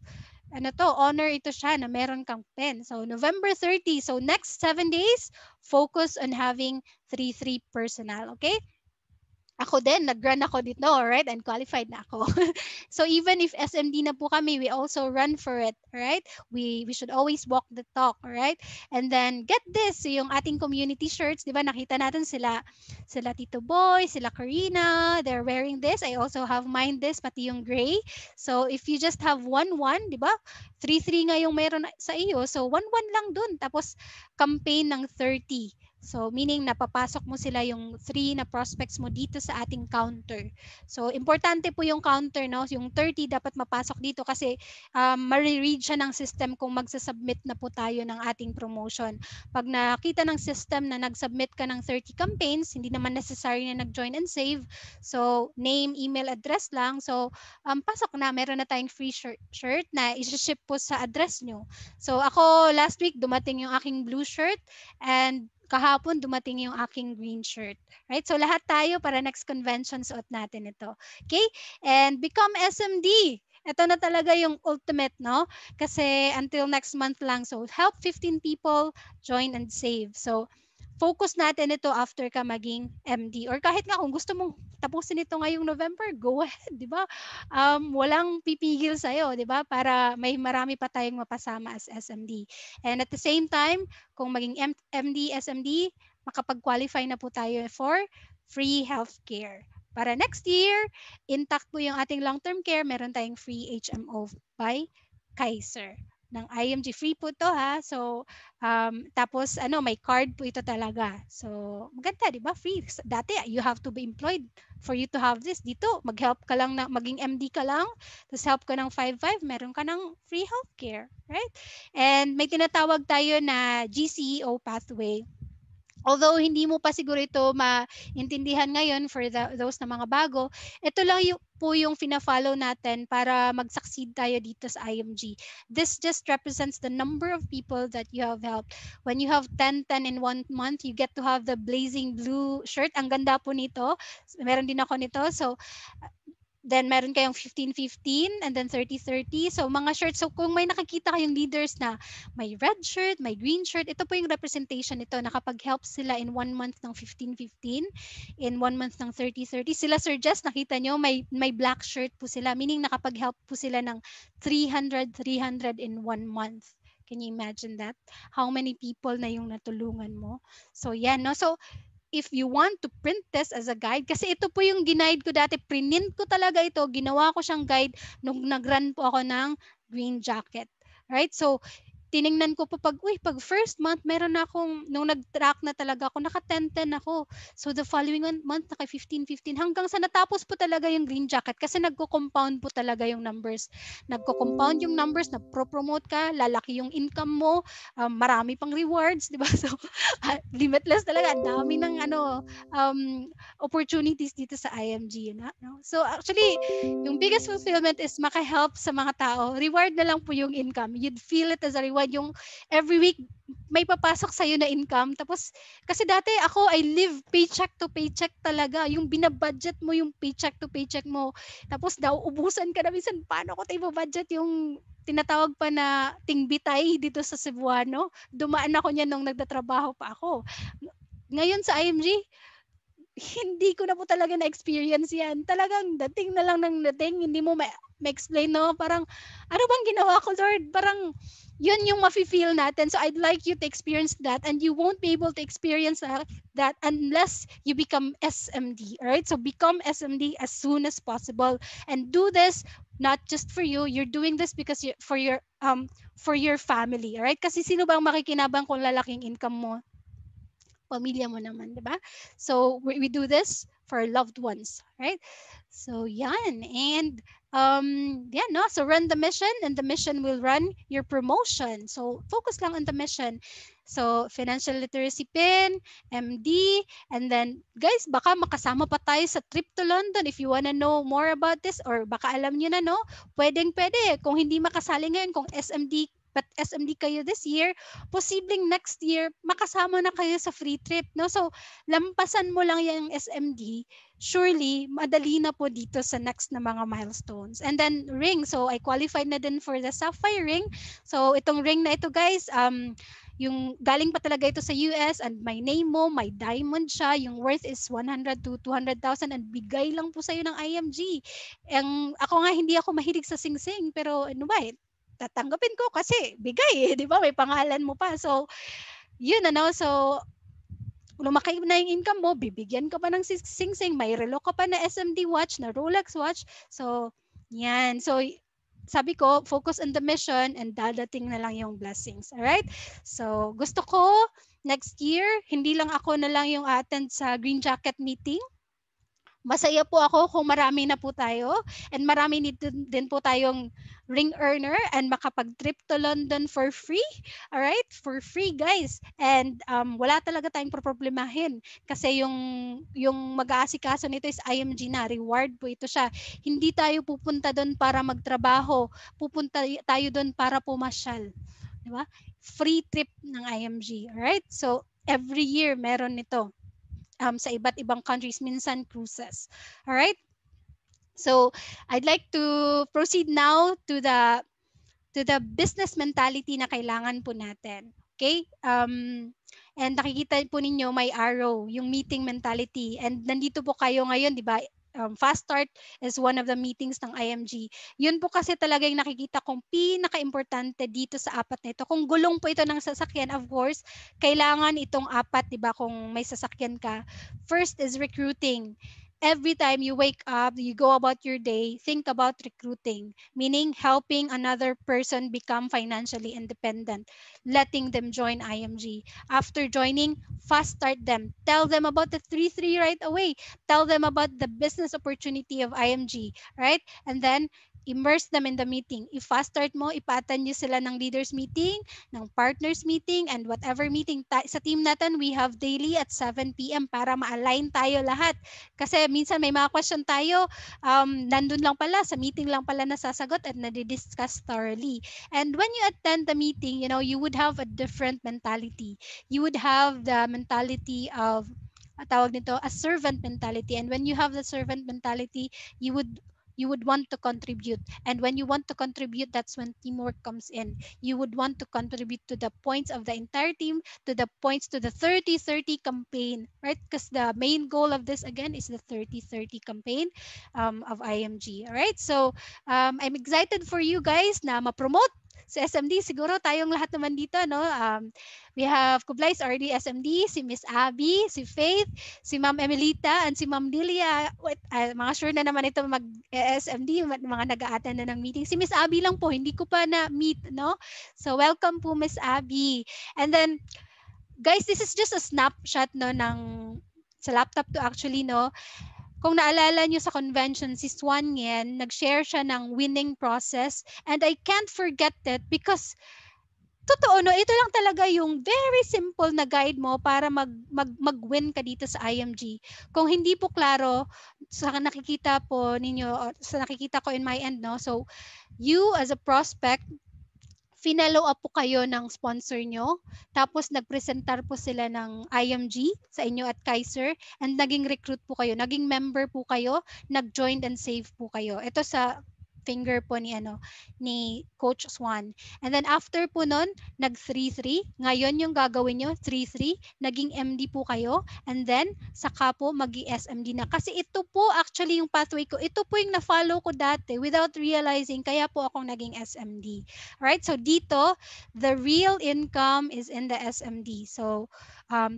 honor ito siya na meron kang pen. So November 30. So next 7 days, focus on having 3-3 personnel. Okay? Ako din, nag-run ako dito, right? And qualified na ako. So even if SMD na po kami, we also run for it, right? We should always walk the talk, right? And then get this, yung ating community shirts, 'di ba? Nakita natin sila Tito Boy, sila Karina, they're wearing this. I also have mine this, pati yung gray. So if you just have 1-1, 'di ba? 3-3 nga yung meron sa iyo. So 1-1 lang dun. Tapos campaign ng 30. So, meaning napapasok mo sila yung 3 na prospects mo dito sa ating counter. So, importante po yung counter, no? Yung 30 dapat mapasok dito kasi ma-read siya ng system kung magsasubmit na po tayo ng ating promotion. Pag nakita ng system na nag-submit ka ng 30 campaigns, hindi naman necessary na nag-join and save. So, name, email, address lang. So, pasok na. Meron na tayong free shirt na isi-ship po sa address nyo. So, ako last week dumating yung aking blue shirt and kahapon dumating yung aking green shirt. Right? So lahat tayo para next convention suot natin ito. Okay? And become SMD. Ito na talaga yung ultimate, no? Kasi until next month lang. So help 15 people join and save. So focus natin ito after ka maging MD. Or kahit nga kung gusto mong tapusin ito ngayong November, go ahead, di ba? Walang pipigil sa'yo, di ba? Para may marami pa tayong mapasama as SMD. And at the same time, kung maging MD, SMD, makapag-qualify na po tayo for free healthcare. Para next year, intact po yung ating long-term care, meron tayong free HMO by Kaiser ng IMG. Free po to ha. So, tapos may card po ito talaga. So, maganda, di ba? Free. Dati, you have to be employed for you to have this. Dito, mag-help ka lang na, maging MD ka lang, tapos help ka ng 5-5, meron ka ng free healthcare. Right? And may tinatawag tayo na GCEO pathway. Although hindi mo pa siguro ito maintindihan ngayon for those na mga bago, ito lang po yung fina-follow natin para mag-succeed tayo dito sa IMG. This just represents the number of people that you have helped. When you have 10 in 1 month, you get to have the blazing blue shirt. Ang ganda po nito. Meron din ako nito. So, then meron kayong 15-15 and then 30-30. So mga shirts. So kung may nakikita kayong leaders na may red shirt, may green shirt, ito po yung representation nito. Nakapag-help sila in 1 month ng 15-15, in 1 month ng 30-30. Sila Sir Jess, nakita nyo, may black shirt po sila. Meaning nakapag-help po sila ng 300 in 1 month. Can you imagine that? How many people na yung natulungan mo? So yan, no? So if you want to print this as a guide, kasi ito po yung ginaid ko dati, print ko talaga ito, ginawa ko siyang guide nung nag-run po ako ng green jacket. Right? So, tiningnan ko pa pag first month, meron na akong, nung nag-track na talaga ako, naka 10-10 ako. So the following month, naka 15-15, hanggang sa natapos po talaga yung green jacket kasi nagko-compound po talaga yung numbers. Nagko-compound yung numbers, nagpro-promote ka, lalaki yung income mo, marami pang rewards, di ba? So, limitless talaga. Ang dami ng opportunities dito sa IMG. No? So actually, yung biggest fulfillment is maka-help sa mga tao. Reward na lang po yung income. You'd feel it as a reward. Yung every week, may papasok sa'yo na income. Tapos, kasi dati ako, I live paycheck to paycheck talaga. Yung binabudget mo yung paycheck to paycheck mo. Tapos, ubusan ka na minsan. Paano ko tayo budget yung tinatawag pa na tingbitay dito sa Cebuano? Dumaan ako niyan nung nagtatrabaho pa ako. Ngayon sa IMG, hindi ko na po talaga na-experience yan. Talagang dating na lang ng dating, hindi mo ma-explain, no? Parang, ano bang ginawa ko, Lord? Parang, yun yung mafe-feel natin. So, I'd like you to experience that, and you won't be able to experience that unless you become SMD, alright? So, become SMD as soon as possible, and do this not just for you. You're doing this because for your family, alright? Kasi sino bang makikinabang kung lalaking income mo? Pamilya mo naman, 'di ba? So we do this for loved ones, right? So yan. And yeah, no, so run the mission and the mission will run your promotion. So focus lang on the mission. So financial literacy pin, MD, and then guys, baka makasama pa tayo sa trip to London. If you wanna know more about this, or baka alam niyo na, no, pwede. Kung hindi makasali ngayon, kung SMD, but SMD kayo this year, posibleng next year makasama na kayo sa free trip, no? So lampasan mo lang yung SMD, surely madali na po dito sa next na mga milestones. And then ring, so I qualified na din for the sapphire ring. So itong ring na ito, guys, yung galing pa talaga ito sa US, and my name mo, my diamond siya, yung worth is 100 to 200,000, and bigay lang po sa'yo ng IMG. Ako nga, hindi ako mahilig sa sing-sing, pero ano ba, tatanggapin ko kasi bigay, di ba? May pangalan mo pa. So, yun ano. So, lumaki na yung income mo, bibigyan ka pa ng sing-sing, may relo ka pa na SMD watch, na Rolex watch. So, yan. So, sabi ko, focus on the mission and dadating na lang yung blessings. Alright? So, gusto ko next year, hindi lang ako na lang yung attend sa Green Jacket meeting. Masaya po ako kung marami na po tayo, and marami din po tayong ring earner and makapag-trip to London for free. Alright? For free, guys. And wala talaga tayong problemahin kasi yung mag-aasikaso nito is IMG na. Reward po ito siya. Hindi tayo pupunta doon para magtrabaho. Pupunta tayo doon para pumasyal. Di ba? Free trip ng IMG. Alright? So, every year meron nito. Sa iba't ibang countries, minsan cruises. All right? So, I'd like to proceed now to the business mentality na kailangan po natin. Okay? And nakikita po ninyo may arrow, yung meeting mentality. And nandito po kayo ngayon, di ba? Fast Start is one of the meetings ng IMG. Yun po kasi talaga yung nakikita kong pinaka-importante dito sa apat na ito. Kung gulong po ito ng sasakyan, of course, kailangan itong apat, di ba, kung may sasakyan ka. First is recruiting. Every time you wake up, you go about your day, think about recruiting, meaning helping another person become financially independent, letting them join IMG. After joining, fast start them. Tell them about the 3-3 right away. Tell them about the business opportunity of IMG, right? And then immerse them in the meeting. I-fast start mo, ipatan nyo sila ng leaders meeting, ng partners meeting, and whatever meeting. Sa team natin, we have daily at 7 p.m. para ma-align tayo lahat. Kasi minsan may mga question tayo, nandun lang pala, sa meeting lang pala nasasagot at nadi-discuss thoroughly. And when you attend the meeting, you would have a different mentality. You would have the mentality of, tawag nito, a servant mentality. And when you have the servant mentality, you would want to contribute. And when you want to contribute, that's when teamwork comes in. You would want to contribute to the points of the entire team, to the points to the 30-30 campaign, right? Because the main goal of this, again, is the 30-30 campaign of IMG. All right? So I'm excited for you guys na ma-promote Sa SMD, siguro tayong lahat naman dito, no? We have Kublai is already SMD, si Miss Abby, si Faith, si Ma'am Emelita, and si Ma'am Lilia. Wait, mga sure na naman ito mag-SMD, mga nag-a-attend na ng meeting. Si Miss Abby lang po, hindi ko pa na-meet, no? So, welcome po, Miss Abby. And then, guys, this is just a snapshot, no, ng sa laptop to actually, no? Kung naalala nyo sa convention, si Swan Yen, nag-share siya ng winning process. And I can't forget it because totoo, no, ito lang talaga yung very simple na guide mo para mag-win ka dito sa IMG. Kung hindi po klaro, sa nakikita po ninyo, sa nakikita ko in my end, no, so you as a prospect, finalo up po kayo ng sponsor nyo. Tapos nagpresentar po sila ng IMG sa inyo at Kaiser. And naging recruit po kayo. Naging member po kayo. Nag-join and save po kayo. Ito sa finger po ni Coach Swan. And then after po nun, nag 3-3. Ngayon yung gagawin nyo, 3-3. Naging MD po kayo. And then, saka po magi SMD na. Kasi ito po actually yung pathway ko. Ito po yung na-follow ko dati without realizing. Kaya po akong naging SMD. Right? So dito, the real income is in the SMD. So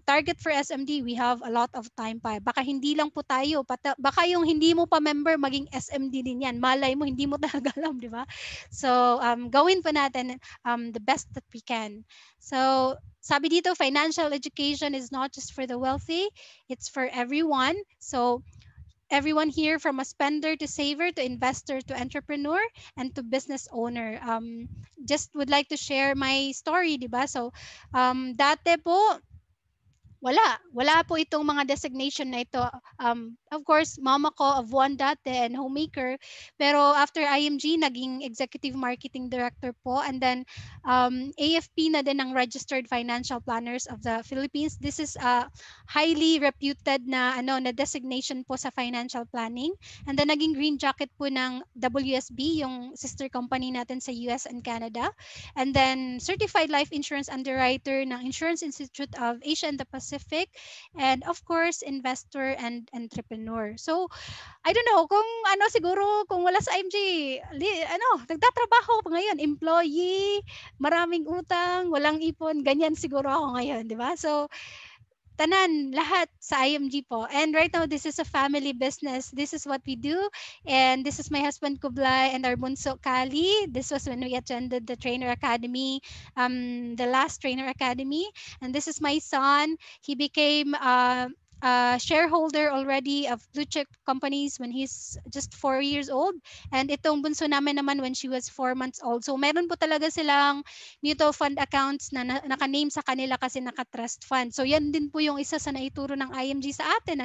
target for SMD, we have a lot of time pa. Baka hindi lang po tayo, baka yung hindi mo pa member maging SMD din yan. Malay mo, hindi mo talaga alam, di ba? So gawin pa natin the best that we can. So sabi dito, financial education is not just for the wealthy, it's for everyone. So everyone here from a spender to saver to investor to entrepreneur and to business owner. Just would like to share my story, di ba? So, dati po, wala po itong mga designation na ito. Of course, mama ko of one dati and homemaker. Pero after IMG, naging executive marketing director po. And then AFP na din ng Registered Financial Planners of the Philippines. This is a highly reputed na designation po sa financial planning. And then naging green jacket po ng WSB, yung sister company natin sa US and Canada. And then certified life insurance underwriter ng Insurance Institute of Asia and the Pacific, and of course investor and entrepreneur. So I don't know kung siguro kung wala sa IMG, nagtatrabaho pa ngayon, employee, maraming utang, walang ipon, ganyan siguro ako ngayon, di ba? So tanan, lahat sa IMG po. And right now, this is a family business. This is what we do. And this is my husband, Kublai, and our bunso, Kali. This was when we attended the Trainer Academy, the last Trainer Academy. And this is my son. He became a shareholder already of blue chip companies when he's just 4 years old. And itong bunso namin naman when she was 4 months old. So meron po talaga silang mutual fund accounts na naka-name sa kanila kasi naka-trust fund. So yan din po yung isa sa naituro ng IMG sa atin,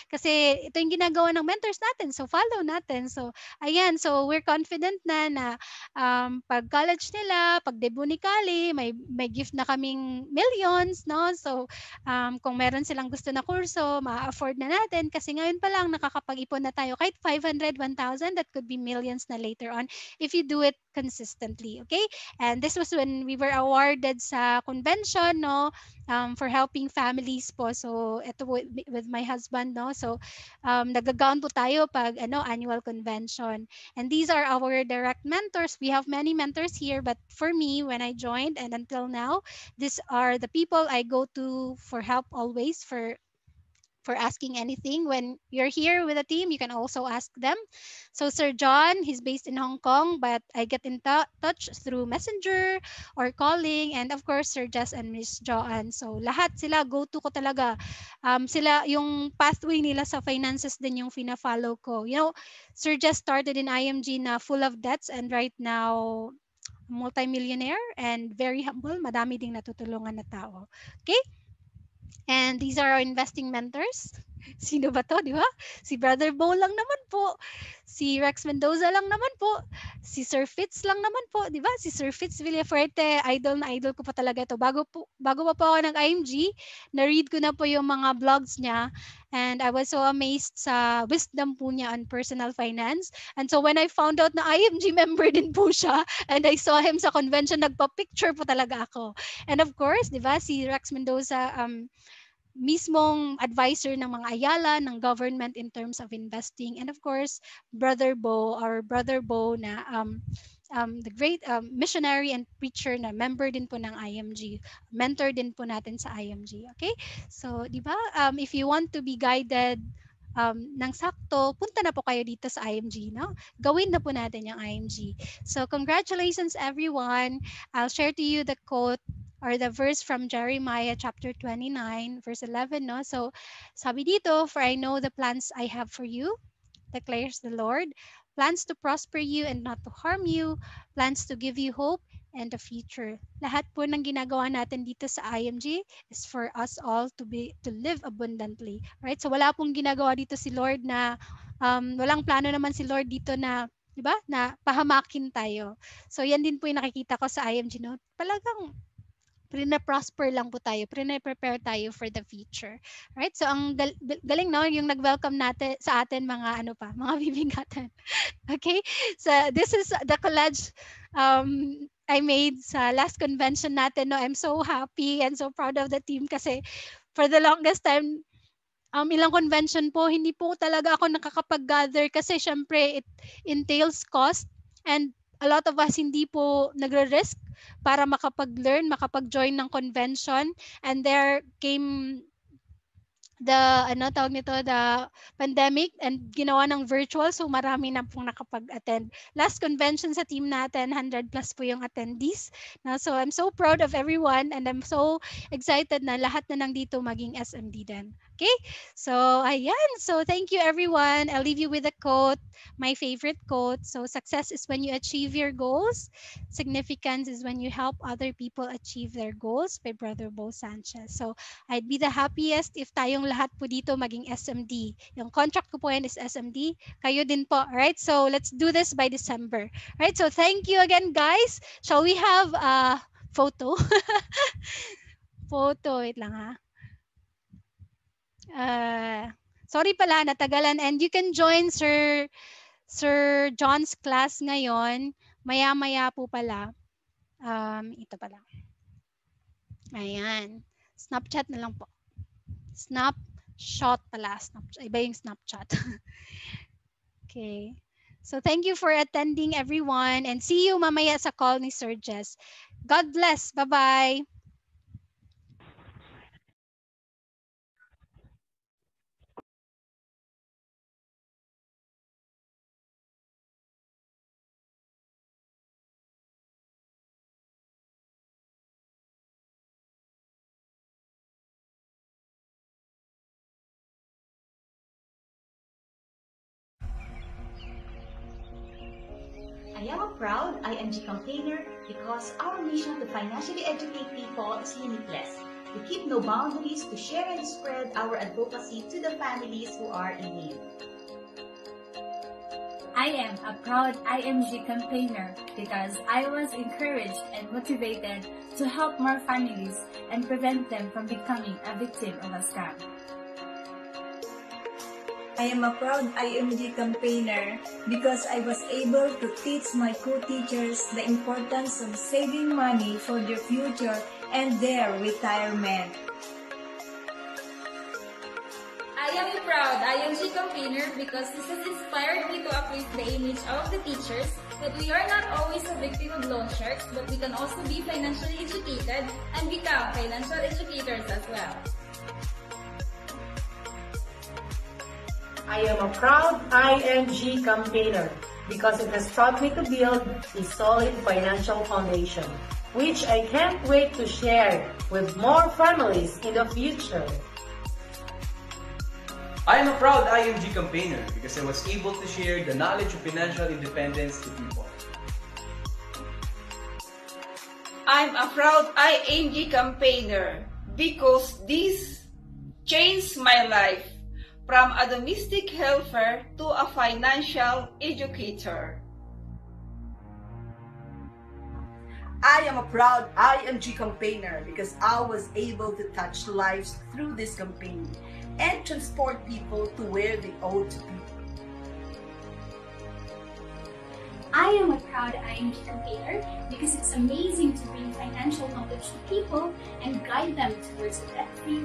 Kasi ito yung ginagawa ng mentors natin. So follow natin. So ayan, so we're confident na pag college nila, pag debut ni Kali, may gift na kaming millions, no? So kung meron silang gusto na kurso, ma-afford na natin kasi ngayon pa lang nakakapag-ipon na tayo kahit 500, 1,000, that could be millions na later on if you do it consistently, okay? And this was when we were awarded sa convention, for helping families po. So ito with my husband, So nagagaon po tayo pag annual convention. And these are our direct mentors. We have many mentors here, but for me, when I joined and until now, these are the people I go to for help always, for asking anything. When you're here with a team, you can also ask them. So Sir John, he's based in Hong Kong, but I get in touch through Messenger or calling. And of course, Sir Jess and Miss Joanne. So lahat sila, go-to ko talaga. Sila, yung pathway nila sa finances din yung fina-follow ko. Sir Jess started in IMG na full of debts and right now, multi-millionaire and very humble. Madami ding natutulungan na tao. Okay? And these are our investing mentors. Sino ba to, di ba? Si Brother Bo lang naman po. Si Rex Mendoza lang naman po. Si Sir Fitz lang naman po, di ba? Si Sir Fitz Villafuerte, idol na idol ko pa talaga ito. Bago pa po ako ng IMG, na-read ko na po yung mga blogs niya. And I was so amazed sa wisdom po niya on personal finance. And so when I found out na IMG member din po siya, and I saw him sa convention, nagpa-picture po talaga ako. And of course, di ba, si Rex Mendoza, mismong advisor ng mga Ayala, ng government in terms of investing. And of course, Brother Bo na the great missionary and preacher na member din po ng IMG. Mentor din po natin sa IMG. Okay? So, di ba? If you want to be guided ng sakto, punta na po kayo dito sa IMG, no? Gawin na po natin yung IMG. So, congratulations everyone. I'll share to you the quote or the verse from Jeremiah chapter 29, verse 11, no? So, sabi dito, "For I know the plans I have for you, declares the Lord, plans to prosper you and not to harm you, plans to give you hope and a future." Lahat po ng ginagawa natin dito sa IMG is for us all to live abundantly. Right? So wala pong ginagawa dito si Lord na walang plano naman si Lord dito na 'di ba? Na pahamakin tayo. So yan din po yung nakikita ko sa IMG, no. Talagang prina-prosper lang po tayo, prepare tayo for the future. Right? So ang galing, no, yung nag-welcome natin sa atin mga ano pa, mga bibingatan. Okay? So this is the collage I made sa last convention natin, no. I'm so happy and so proud of the team kasi for the longest time ilang convention po, hindi po talaga ako nakakapag-gather kasi syempre it entails cost and a lot of us hindi po nagre-risk para makapag-learn, makapag-join ng convention, and there came the tawag nito, the pandemic, and ginawa ng virtual, so marami na pong nakapag-attend. Last convention sa team natin, 100 plus po yung attendees. No? So I'm so proud of everyone and I'm so excited na lahat na nandito maging SMD din. Okay? So ayan. So thank you everyone. I'll leave you with a quote, my favorite quote. So success is when you achieve your goals. Significance is when you help other people achieve their goals, by Brother Bo Sanchez. So I'd be the happiest if tayong lahat po dito maging SMD. Yung contract ko po yan is SMD. Kayo din po. Alright? So let's do this by December. Alright? So thank you again, guys. Shall we have a photo? Photo. Wait lang ha. Sorry pala, natagalan. And you can join Sir John's class ngayon. Maya-maya po pala. Ito pala. Ayan. Snapchat na lang po. Snapshot pala. Iba yung Snapchat. Okay. So thank you for attending everyone and see you mamaya sa call ni Sir Jess. God bless. Bye-bye. I am a proud IMG campaigner because our mission to financially educate people is limitless. We keep no boundaries to share and spread our advocacy to the families who are in need. I am a proud IMG campaigner because I was encouraged and motivated to help more families and prevent them from becoming a victim of a scam. I am a proud IMG campaigner because I was able to teach my co-teachers the importance of saving money for their future and their retirement. I am a proud IMG campaigner because this has inspired me to uplift the image of the teachers that we are not always a victim of loan sharks, but we can also be financially educated and become financial educators as well. I am a proud IMG campaigner because it has taught me to build a solid financial foundation, which I can't wait to share with more families in the future. I am a proud IMG campaigner because I was able to share the knowledge of financial independence to people. I'm a proud IMG campaigner because this changed my life from a domestic helper to a financial educator. I am a proud IMG campaigner because I was able to touch lives through this campaign and transport people to where they ought to be. I am a proud IMG campaigner because it's amazing to bring financial knowledge to people and guide them towards a debt-free